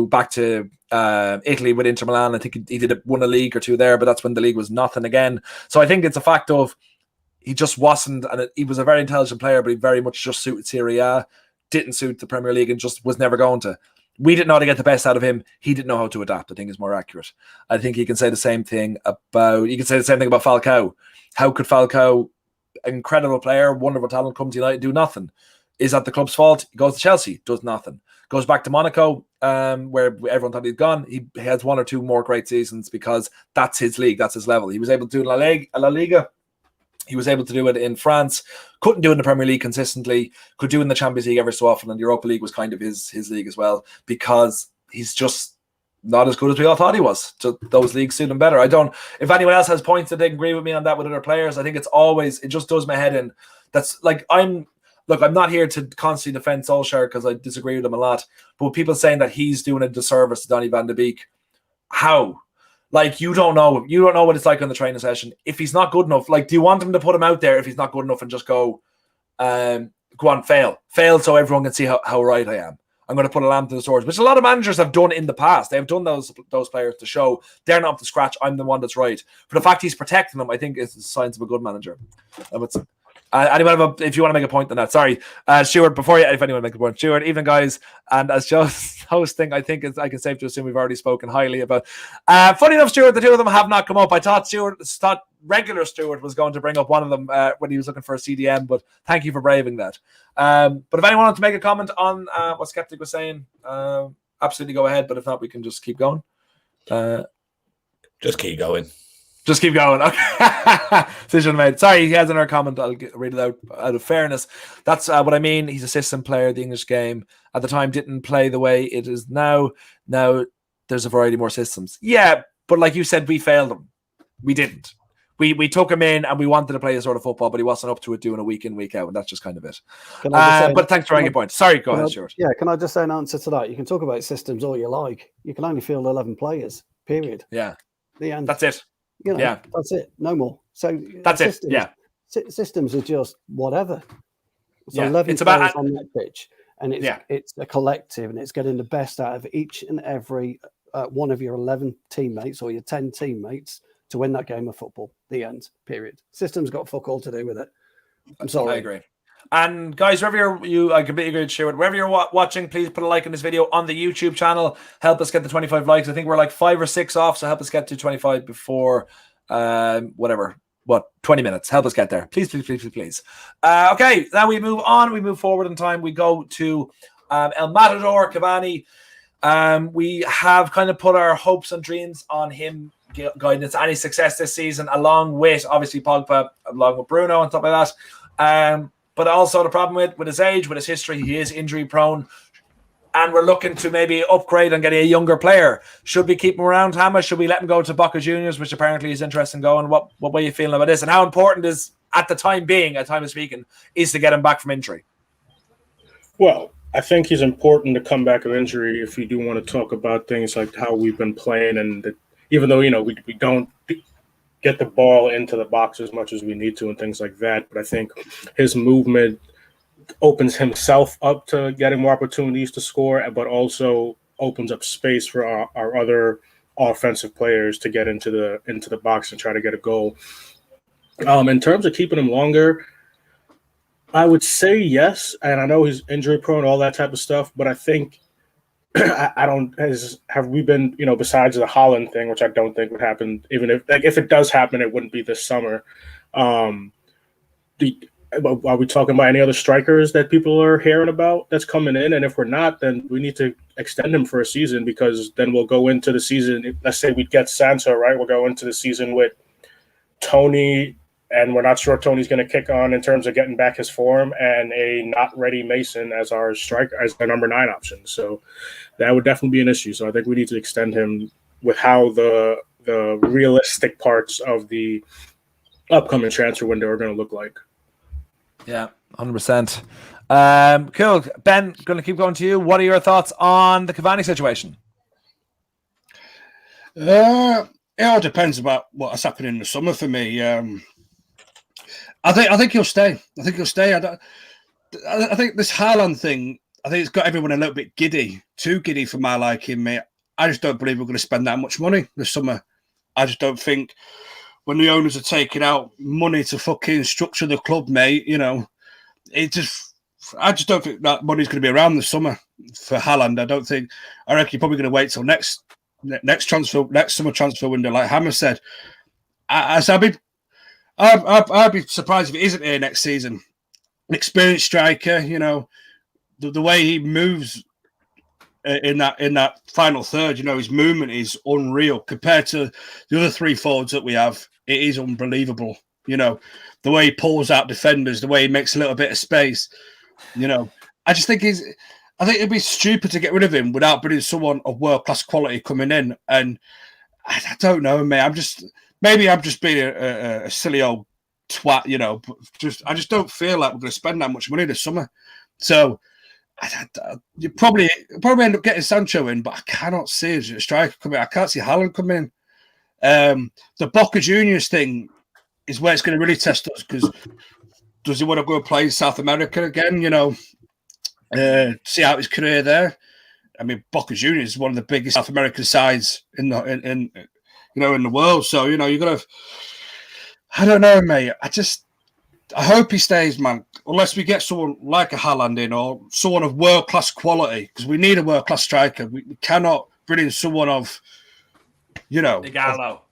back to Italy with Inter Milan. I think he won a league or two there, but that's when the league was nothing again. So I think it's a fact of he just wasn't, and he was a very intelligent player, but he very much just suited Serie A, didn't suit the Premier League, and just was never going to. We didn't know how to get the best out of him. He didn't know how to adapt, I think is more accurate. I think you can say the same thing about Falcao. How could Falcao, incredible player, wonderful talent, come to United, do nothing? Is that the club's fault? He goes to Chelsea, does nothing. Goes back to Monaco, where everyone thought he'd gone. He has one or two more great seasons because that's his league, that's his level. He was able to do it in La Liga. He was able to do it in France. Couldn't do it in the Premier League consistently. Could do it in the Champions League ever so often, and the Europa League was kind of his league as well because he's just not as good as we all thought he was. So those leagues suit him better. If anyone else has points that they can agree with me on that with other players, I think it just does my head in. That's like I'm not here to constantly defend Solskjaer because I disagree with him a lot. But with people saying that he's doing a disservice to Donny van de Beek, how? Like, you don't know what it's like on the training session. If he's not good enough, like, do you want him to put him out there if he's not good enough and just go on, fail so everyone can see how right I am? I'm going to put a lamb to the swords, which a lot of managers have done in the past. They have done those players to show they're not up to scratch. I'm the one that's right. For the fact he's protecting them, I think it's the signs of a good manager. Anyone if you want to make a point on that? Sorry, Stuart. If anyone make a point, Stuart. Evening, guys. And as Joe's hosting, I think I can safe to assume we've already spoken highly about. Funny enough, Stuart, the two of them have not come up. I thought regular Stuart was going to bring up one of them when he was looking for a CDM, but thank you for braving that. But if anyone wants to make a comment on what Skeptic was saying, absolutely go ahead. But if not, we can just keep going. Just keep going. Just keep going. Okay. Decision made. Sorry, he has another comment. I'll read it out of fairness. That's what I mean. He's a system player. The English game at the time didn't play the way it is now. Now there's a variety more systems. Yeah, but like you said, we failed him. We didn't. We took him in and we wanted to play a sort of football, but he wasn't up to it doing a week in, week out, and that's just kind of it. But thanks for making a point. Sorry, go ahead, Stuart. Yeah, can I just say an answer to that? You can talk about systems all you like. You can only field 11 players, period. Yeah. The end. That's it. You know, yeah. That's it. No more. So that's systems, it. Yeah. Systems are just whatever. So yeah. 11 it's players about on that pitch, and it's a collective, and it's getting the best out of each and every one of your 11 teammates or your 10 teammates to win that game of football. The end. Period. Systems got fuck all to do with it. I'm sorry. I agree. And guys, wherever I completely agree with Stuart. Wherever you're watching, please put a like on this video on the YouTube channel. Help us get the 25 likes. I think we're like 5 or 6 off, so help us get to 25 before 20 minutes. Help us get there. Please. Okay, now we move on. We move forward in time. We go to El Matador, Cavani. We have kind of put our hopes and dreams on him guiding us to any success this season, along with obviously Pogba, along with Bruno and stuff like that. But also the problem with his age, with his history, he is injury prone, and we're looking to maybe upgrade and get a younger player. Should we keep him around, Hama? Should we let him go to Boca Juniors, which apparently is interested in going? What way are you feeling about this? And how important is, at the time being, at time of speaking, is to get him back from injury? Well, I think he's important to come back of injury if you do want to talk about things like how we've been playing, and even though we don't get the ball into the box as much as we need to and things like that, but I think his movement opens himself up to getting more opportunities to score, but also opens up space for our other offensive players to get into the box and try to get a goal. In terms of keeping him longer, I would say yes, and I know he's injury prone, all that type of stuff, but I think have we been, besides the Holland thing, which I don't think would happen, even if it does happen, it wouldn't be this summer. Are we talking about any other strikers that people are hearing about that's coming in? And if we're not, then we need to extend him for a season, because then we'll go into the season. Let's say we get Sancho, right? We'll go into the season with Tony, and we're not sure Tony's going to kick on in terms of getting back his form, and a not ready Mason as our striker, as the number 9 option. So that would definitely be an issue. So I think we need to extend him with how the realistic parts of the upcoming transfer window are going to look like. Yeah, 100%. Cool. Ben, going to keep going to you. What are your thoughts on the Cavani situation? It all depends about what's happening in the summer for me. I think he'll stay. I think this Haaland thing, I think it's got everyone a little bit giddy, too giddy for my liking, mate. I just don't believe we're going to spend that much money this summer. I just don't think, when the owners are taking out money to fucking structure the club, mate, I just don't think that money's going to be around this summer for Haaland. I reckon you're probably going to wait till next summer transfer window, like Hammer said. I'd be surprised if it isn't here next season. An experienced striker, the way he moves in that final third, his movement is unreal compared to the other 3 forwards that we have. It is unbelievable. The way he pulls out defenders, the way he makes a little bit of space. I just think I think it'd be stupid to get rid of him without bringing someone of world-class quality coming in. And I don't know, mate. I'm just being a silly old twat, but I just don't feel like we're going to spend that much money this summer. So you probably end up getting Sancho in, but I cannot see a striker coming in. I can't see Haaland coming in. The Boca Juniors thing is where it's going to really test us, because does he want to go and play in South America again? See out his career there. I mean, Boca Juniors is one of the biggest South American sides in the world. So you're gonna. I don't know, mate. I hope he stays, man. Unless we get someone like a Haaland in, or someone of world-class quality, because we need a world-class striker. We cannot bring in someone of, Gallo.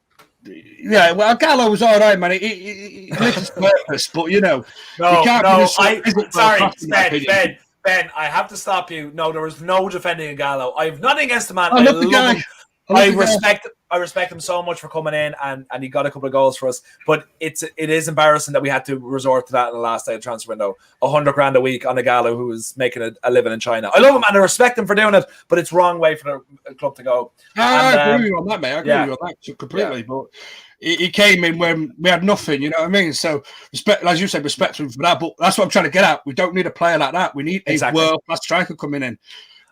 Yeah, well, Gallo was all right, man. He lived his purpose, but No, sorry, Ben, I have to stop you. No, there was no defending Gallo. I have nothing against the man. I love the guy. I respect. I respect him so much for coming in and he got a couple of goals for us. But it is embarrassing that we had to resort to that in the last day of the transfer window. $100,000 a week on a gala who was making a living in China. I love him and I respect him for doing it, but it's wrong way for the club to go. I agree with you on that, mate. I agree with you on that completely. Yeah. But he came in when we had nothing, you know what I mean? So respect, as you said, respect for that. But that's what I'm trying to get at. We don't need a player like that. We need a world-class striker coming in.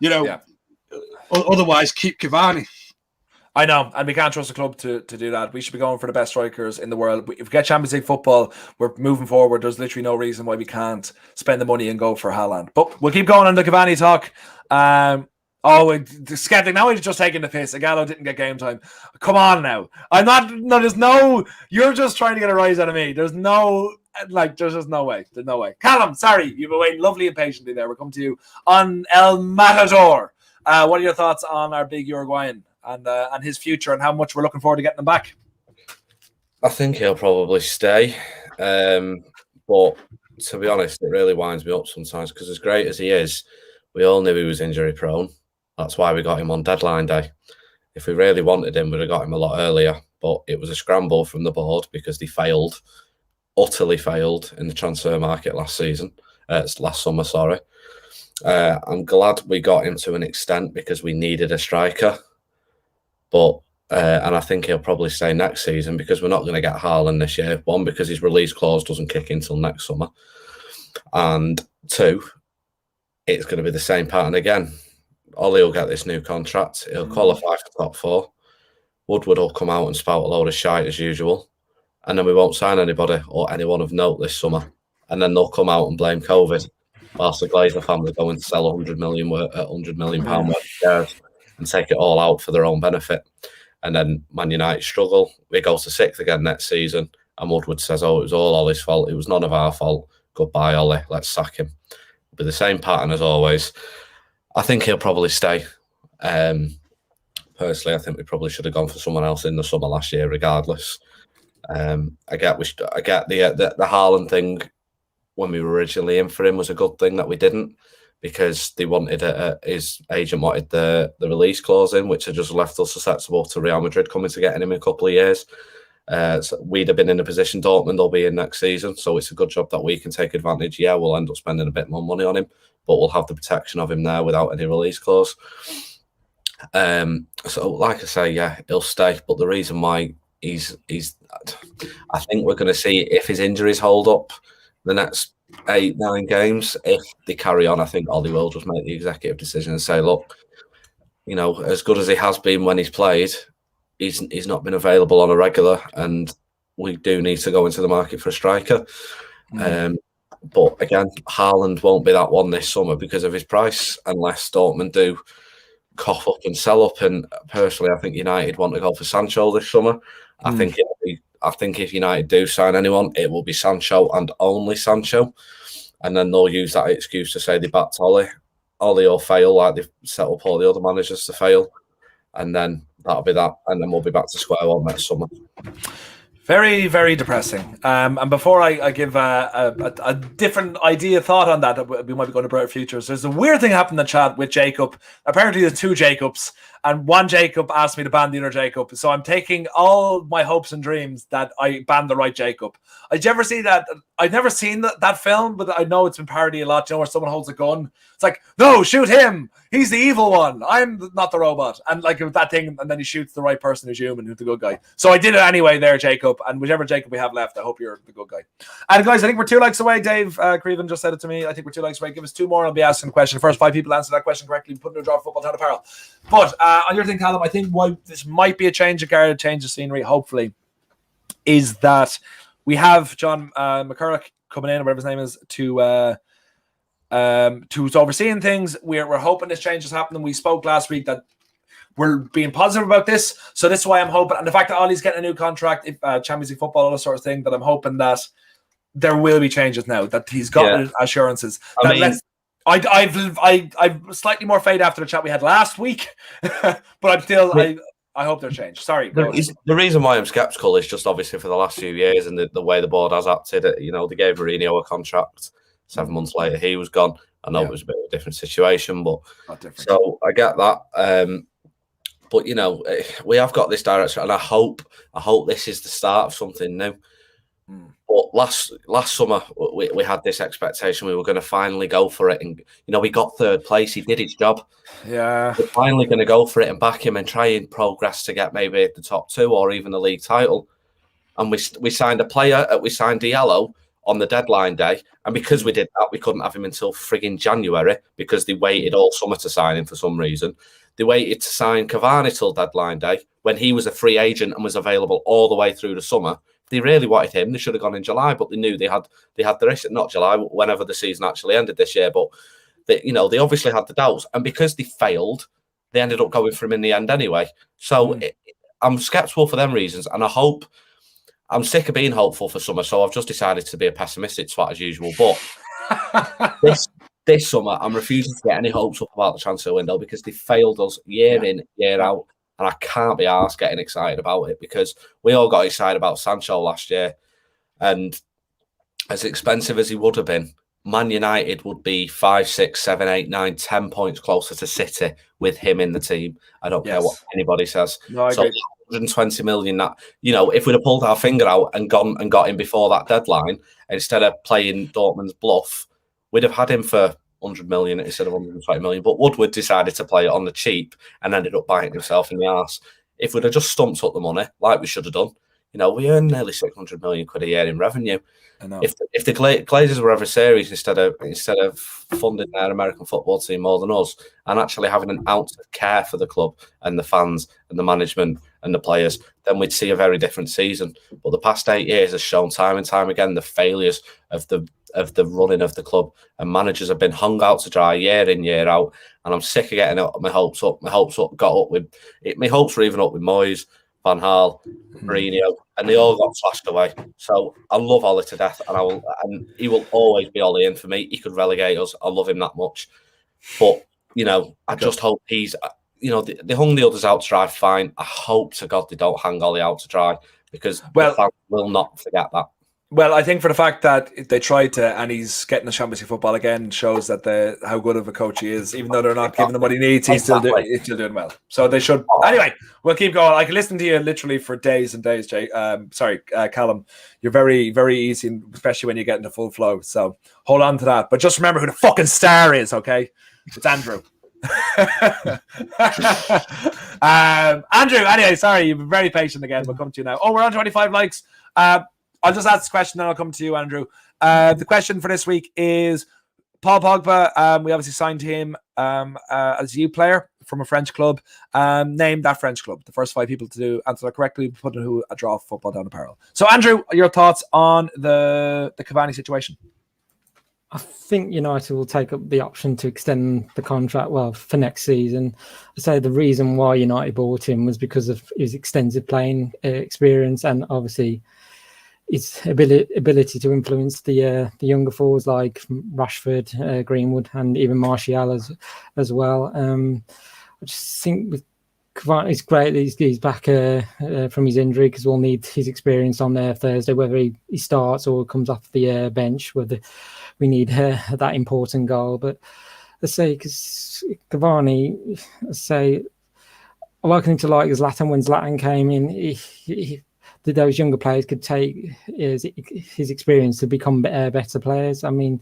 You know, otherwise keep Cavani. I know, and we can't trust the club to do that. We should be going for the best strikers in the world. If we get Champions League football, we're moving forward. There's literally no reason why we can't spend the money and go for Haaland. But we'll keep going on the Cavani talk. The skeptic. Now he's just taking the piss. Gallo didn't get game time. Come on now. I'm not. No, there's no. You're just trying to get a rise out of me. There's no. There's just no way. There's no way. Callum, sorry, you've been waiting lovely and patiently there. We'll come to you on El Matador. What are your thoughts on our big Uruguayan and his future and how much we're looking forward to getting him back? I think he'll probably stay. But to be honest, it really winds me up sometimes because as great as he is, we all knew he was injury prone. That's why we got him on deadline day. If we really wanted him, we'd have got him a lot earlier. But it was a scramble from the board because they failed, utterly failed in the transfer market last summer, sorry. I'm glad we got him to an extent because we needed a striker. But and I think he'll probably stay next season because we're not going to get Haaland this year. One, because his release clause doesn't kick in until next summer. And two, it's going to be the same pattern again. Ollie will get this new contract. He'll qualify for top four. Woodward will come out and spout a load of shite as usual. And then we won't sign anybody or anyone of note this summer. And then they'll come out and blame COVID whilst the Glazer family go and sell £100 million worth of shares and take it all out for their own benefit. And then Man United struggle. We go to sixth again next season. And Woodward says, it was all Ollie's fault. It was none of our fault. Goodbye, Ollie. Let's sack him. It'll be the same pattern as always. I think he'll probably stay. Personally, I think we probably should have gone for someone else in the summer last year, regardless. I get the Haaland thing when we were originally in for him was a good thing that we didn't because they wanted his agent wanted the release clause in, which had just left us susceptible to Real Madrid coming to getting him in a couple of years. So we'd have been in a position Dortmund will be in next season, so it's a good job that we can take advantage. Yeah, we'll end up spending a bit more money on him, but we'll have the protection of him there without any release clause. So, like I say, yeah, he'll stay. But the reason why he's I think we're going to see if his injuries hold up the next 8-9 games. If they carry on, I think Ollie will just make the executive decision and say, look, as good as he has been when he's played, he's not been available on a regular, and we do need to go into the market for a striker. But again, Haaland won't be that one this summer because of his price, unless Dortmund do cough up and sell up. And personally, I think United want to go for Sancho this summer. I think if United do sign anyone, it will be Sancho and only Sancho. And then they'll use that excuse to say they backed Ollie. Ollie will fail like they've set up all the other managers to fail. And then that'll be that. And then we'll be back to square one next summer. Very, very depressing. And before I give a different thought on that, we might be going to brighter futures. There's a weird thing happened in the chat with Jacob. Apparently there's two Jacobs, and one Jacob asked me to ban the other Jacob. So I'm taking all my hopes and dreams that I ban the right Jacob. Did you ever see that? I've never seen that film, but I know it's been parodied a lot. Where someone holds a gun. It's like, no, shoot him. He's the evil one. I'm not the robot. And like that thing, and then he shoots the right person who's human, who's the good guy. So I did it anyway there, Jacob. And whichever Jacob we have left, I hope you're the good guy. And guys, I think we're 2 likes away. Dave Creven just said it to me. I think we're 2 likes away. Give us 2 more and I'll be asking a question. First 5 people answer that question correctly. Put in a draw for Football Town Apparel. But on your thing, Callum, I think why this might be a change of guard, a change of scenery, hopefully, is that we have John McCurrick coming in, or whatever his name is, to overseeing things. We're hoping this change is happening. We spoke last week that we're being positive about this, so this is why I'm hoping. And the fact that Ollie's getting a new contract, Champions League football, all that sort of thing, that I'm hoping that there will be changes now. That he's got assurances. I've slightly more faith after the chat we had last week, but I'm still. I hope they're changed. Sorry. The reason why I'm sceptical is just obviously for the last few years and the way the board has acted. They gave Mourinho a contract. 7 months later, he was gone. I know it was a bit of a different situation, but so I get that. But we have got this direction, and I hope this is the start of something new. But last summer we had this expectation we were going to finally go for it, and we got third place. He did his job. Yeah, we're finally going to go for it and back him and try and progress to get maybe the top 2 or even the league title. And we signed a player. We signed Diallo on the deadline day, and because we did that, we couldn't have him until frigging January because they waited all summer to sign him for some reason. They waited to sign Cavani till deadline day when he was a free agent and was available all the way through the summer. If they really wanted him, they should have gone in July, but they knew they had the risk. Not July, whenever the season actually ended this year, but they obviously had the doubts, and because they failed, they ended up going for him in the end anyway. So I'm sceptical for them reasons, and I hope. I'm sick of being hopeful for summer, so I've just decided to be a pessimistic twat as usual. But this summer, I'm refusing to get any hopes up about the transfer window because they failed us year in, year out, and I can't be arsed getting excited about it because we all got excited about Sancho last year, and as expensive as he would have been, Man United would be 5, 6, 7, 8, 9, 10 points closer to City with him in the team. I don't care what anybody says. No, I agree. 120 million. That if we'd have pulled our finger out and gone and got him before that deadline instead of playing Dortmund's bluff, we'd have had him for 100 million instead of 120 million. But Woodward decided to play it on the cheap and ended up biting himself in the arse. If we'd have just stumped up the money like we should have done, we earn nearly 600 million quid a year in revenue. I know. If the Glazers were ever serious instead of funding their American football team more than us and actually having an ounce of care for the club and the fans and the management and the players, then we'd see a very different season. But the past 8 years has shown time and time again the failures of the running of the club, and managers have been hung out to dry year in, year out. And I'm sick of getting my hopes up. My hopes were even up with Moyes, Van Gaal, Mourinho, and they all got flashed away. So I love Ollie to death, and he will always be Ollie. And for me, he could relegate us. I love him that much. But I just hope he's. They hung the others out to dry. Fine. I hope to God they don't hang Ollie out to dry because the fans will not forget that. Well, I think for the fact that they tried to, and he's getting the Champions League football again, shows that how good of a coach he is. Even though they're not giving him what he needs, he's still doing well. So they should. Anyway, we'll keep going. I can listen to you literally for days and days, Jay. Callum. You're very, very easy, especially when you get into full flow. So hold on to that. But just remember who the fucking star is, okay? It's Andrew. Andrew, anyway, sorry, you've been very patient again. We'll come to you now. Oh, we're on 25 likes. I'll just ask this question, then I'll come to you, Andrew. The question for this week is Paul Pogba. We obviously signed him as a youth player from a French club. Name that French club. The first 5 people to answer that correctly put a draw of football down the barrel. So, Andrew, your thoughts on the Cavani situation? I think United will take up the option to extend the contract, for next season. I say the reason why United bought him was because of his extensive playing experience and obviously his ability to influence the younger forwards like Rashford, Greenwood, and even Martial as well. I just think with Cavani, it's great that he's back from his injury because we'll need his experience on there Thursday, whether he starts or comes off the bench, whether we need that important goal. But I say, because Cavani, I liken him to like Zlatan when Zlatan came in. Those younger players could take his experience to become better players. I mean,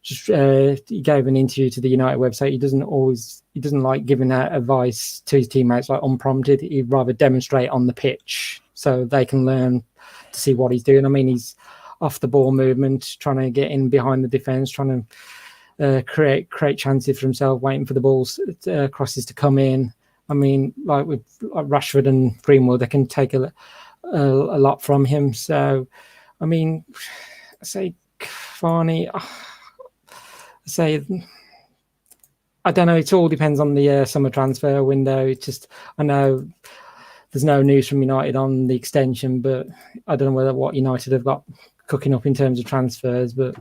he gave an interview to the United website. He doesn't like giving out advice to his teammates like unprompted. He'd rather demonstrate on the pitch so they can learn to see what he's doing. I mean, he's off the ball movement, trying to get in behind the defense, trying to create chances for himself, waiting for the balls crosses to come in. I mean, like with Rashford and Greenwood, they can take a lot from him. So, I mean, I say Cavani. I don't know. It all depends on the summer transfer window. It's just, I know there's no news from United on the extension, but I don't know what United have got cooking up in terms of transfers. But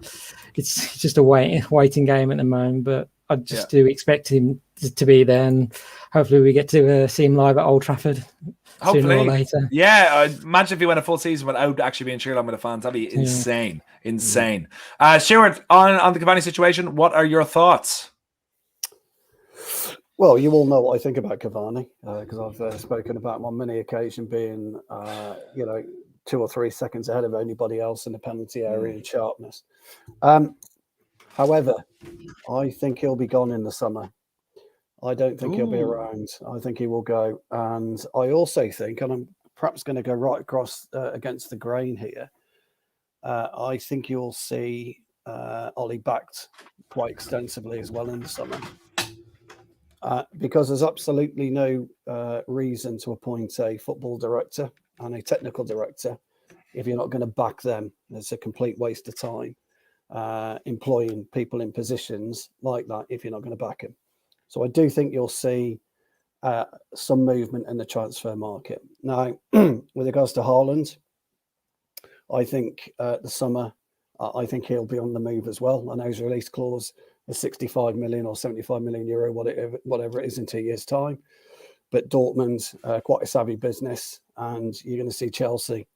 it's just a waiting game at the moment. But I just do expect him to be there, and hopefully we get to see him live at Old Trafford. Hopefully, sooner or later. Yeah, imagine if he went a full season without actually being cheered on with the fans. That'd be insane. Stuart, on the Cavani situation, what are your thoughts? Well, you all know what I think about Cavani because I've spoken about him on many occasions being, 2 or 3 seconds ahead of anybody else in the penalty area in sharpness. However, I think he'll be gone in the summer. I don't think he'll be around. I think he will go. And I also think, and I'm perhaps going to go right across against the grain here, I think you'll see Ollie backed quite extensively as well in the summer. Because there's absolutely no reason to appoint a football director and a technical director if you're not going to back them. It's a complete waste of time employing people in positions like that if you're not going to back them. So I do think you'll see some movement in the transfer market. Now, with regards to Haaland, I think the summer, I think he'll be on the move as well. I know his release clause is 65 million or 75 million euro, whatever it is in 2 years' time. But Dortmund's quite a savvy business, and you're going to see Chelsea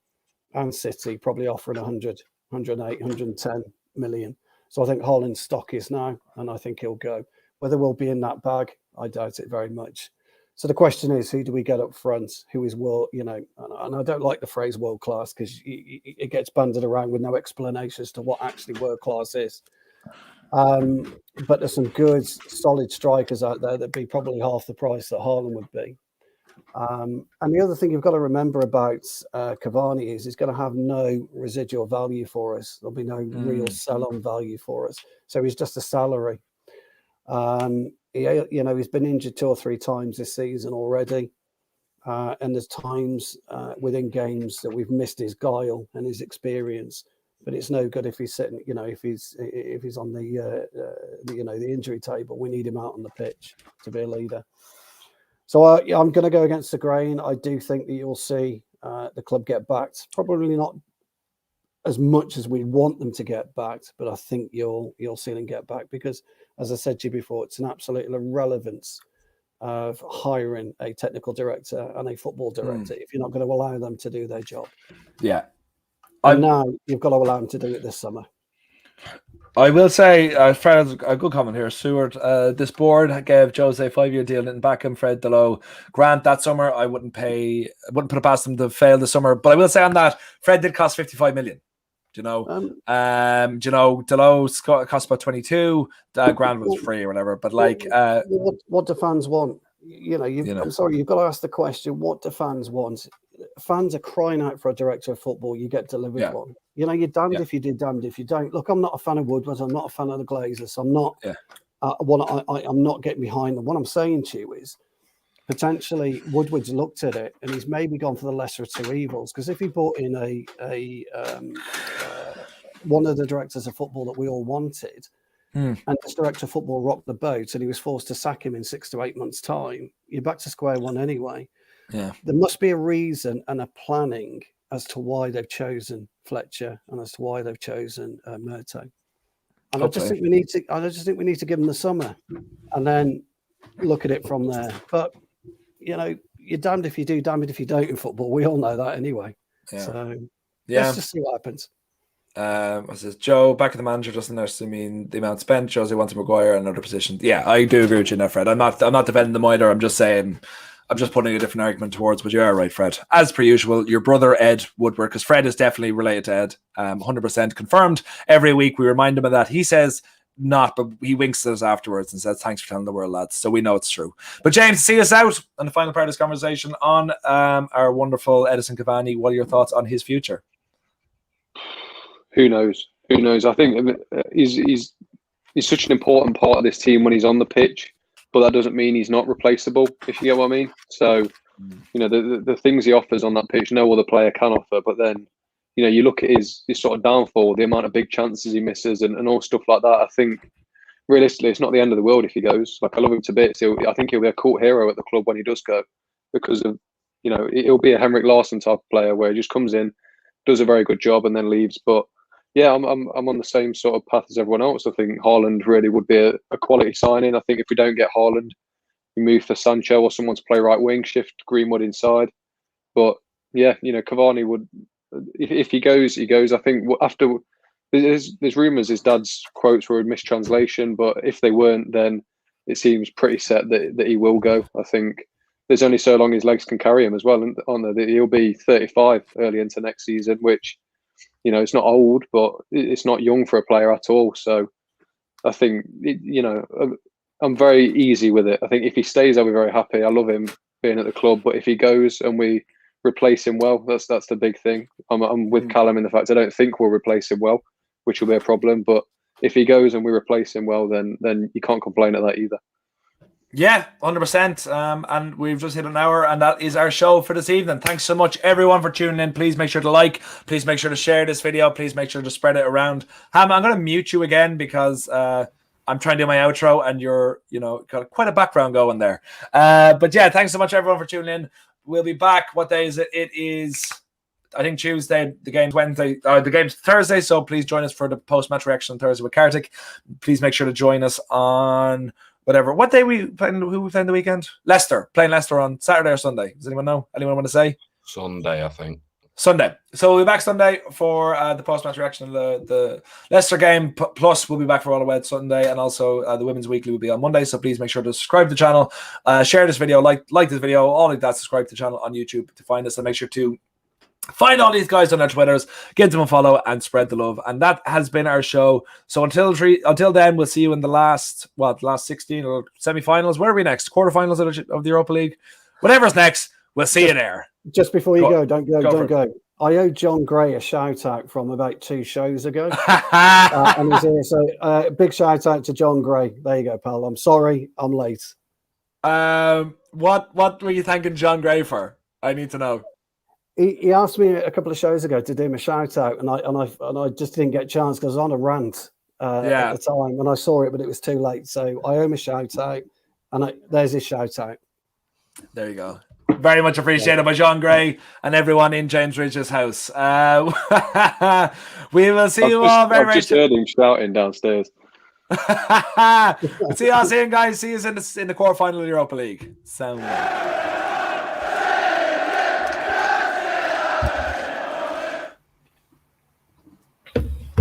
and City probably offering 100, 108, 110 million. So I think Haaland's stock is now, and I think he'll go. Whether we'll be in that bag, I doubt it very much. So the question is, who do we get up front? Who is world, and I don't like the phrase world class because it gets banded around with no explanation as to what actually world class is. But there's some good, solid strikers out there that'd be probably half the price that Haaland would be. And the other thing you've got to remember about Cavani is he's going to have no residual value for us. There'll be no real sell-on value for us. So he's just a salary. He's been injured 2 or 3 times this season already. And there's times within games that we've missed his guile and his experience. But it's no good if he's sitting, if he's on the injury table. We need him out on the pitch to be a leader. So I'm going to go against the grain. I do think that you'll see the club get backed. Probably not as much as we want them to get backed, but I think you'll see them get back because, as I said to you before, it's an absolute irrelevance of hiring a technical director and a football director if you're not going to allow them to do their job. Yeah. And now you've got to allow them to do it this summer. I will say, Fred has a good comment here. Seward, this board gave Jose a 5-year deal, didn't back him. Fred Delow, Grant that summer. I wouldn't put it past him to fail this summer. But I will say on that, Fred did cost 55 million. Delow cost about 22. Grant was free or whatever. But what do fans want? I'm sorry, you've got to ask the question: what do fans want? Fans are crying out for a director of football. You get delivered one. You're damned if you do, damned if you don't. Look, I'm not a fan of Woodward. I'm not a fan of the Glazers. I'm not. I'm not getting behind them. What I'm saying to you is, potentially Woodward's looked at it and he's maybe gone for the lesser of two evils. Because if he brought in one of the directors of football that we all wanted, and this director of football rocked the boat and he was forced to sack him in 6 to 8 months' time, you're back to square one anyway. Yeah, there must be a reason and a planning as to why they've chosen Fletcher and as to why they've chosen Murto. And I just think we need to give them the summer and then look at it from there. But you're damned if you do, damned if you don't in football. We all know that anyway. Yeah. So let's just see what happens. Says Joe, back at the manager doesn't necessarily mean the amount spent. Jose wants Maguire in another position. Yeah, I do agree with you now, Fred. I'm not defending them either. I'm just saying, I'm just putting a different argument towards, but you are right, Fred. As per usual, your brother Ed Woodward, because Fred is definitely related to Ed, 100% confirmed. Every week we remind him of that. He says not, but he winks at us afterwards and says, thanks for telling the world, lads. So we know it's true. But James, see us out on the final part of this conversation on our wonderful Edison Cavani. What are your thoughts on his future? Who knows? Who knows? I think he's such an important part of this team when he's on the pitch. But that doesn't mean he's not replaceable, if you get what I mean. So, the things he offers on that pitch, no other player can offer. But then, you look at his sort of downfall, the amount of big chances he misses and all stuff like that. I think, realistically, it's not the end of the world if he goes. Like, I love him to bits. I think he'll be a cult hero at the club when he does go. Because of, it'll be a Henrik Larsson type of player where he just comes in, does a very good job and then leaves. But yeah, I'm on the same sort of path as everyone else. I think Haaland really would be a quality signing. I think if we don't get Haaland, we move for Sancho or someone to play right wing, shift Greenwood inside. But yeah, Cavani would, if he goes, he goes. I think after there's rumours his dad's quotes were a mistranslation, but if they weren't, then it seems pretty set that he will go. I think there's only so long his legs can carry him as well. And he'll be 35 early into next season, which, you know, it's not old, but it's not young for a player at all. So I think, you know, I'm very easy with it. I think if he stays, I'll be very happy. I love him being at the club, but if he goes and we replace him well, that's the big thing. I'm with Callum in the fact I don't think we'll replace him well, which will be a problem. But if he goes and we replace him well, then you can't complain at that either. Yeah, 100%. And we've just hit an hour, and that is our show for this evening. Thanks so much, everyone, for tuning in. Please make sure to like. Please make sure to share this video. Please make sure to spread it around. Ham, I'm going to mute you again because I'm trying to do my outro, and you're, you know, got quite a background going there. But yeah, thanks so much, everyone, for tuning in. We'll be back. What day is it? It is, I think, Tuesday. The game's Wednesday. The game's Thursday. So please join us for the post-match reaction on Thursday with Kartik. Please make sure to join us on whatever. What day we playing? Who we playing the weekend? Leicester. Playing Leicester on Saturday or Sunday. Does anyone know? Anyone want to say? Sunday, I think. Sunday. So we'll be back Sunday for the post-match reaction of the Leicester game. Plus, we'll be back for All Away Sunday, and also the Women's Weekly will be on Monday. So please make sure to subscribe to the channel, share this video, like this video, all like that. Subscribe to the channel on YouTube to find us, and make sure to find all these guys on their Twitters, give them a follow, and spread the love. And that has been our show. So until then, we'll see you in the last 16 or semi-finals. Where are we next? Quarterfinals of the Europa League? Whatever's next, we'll see you there. Just before you go, don't go. I owe John Gray a shout out from about 2 shows ago. And he's here. So big shout out to John Gray. There you go, pal. I'm sorry, I'm late. What were you thanking John Gray for? I need to know. He asked me a couple of shows ago to do him a shout out, and I just didn't get a chance because I was on a rant at the time, and I saw it, but it was too late. So I owe him a shout out, and there's his shout out. There you go. Very much appreciated by John Gray and everyone in James Ridge's house. We will see you all very, I've just heard him shouting downstairs. See you all soon, guys. See you in the quarterfinal of the Europa League. Sound.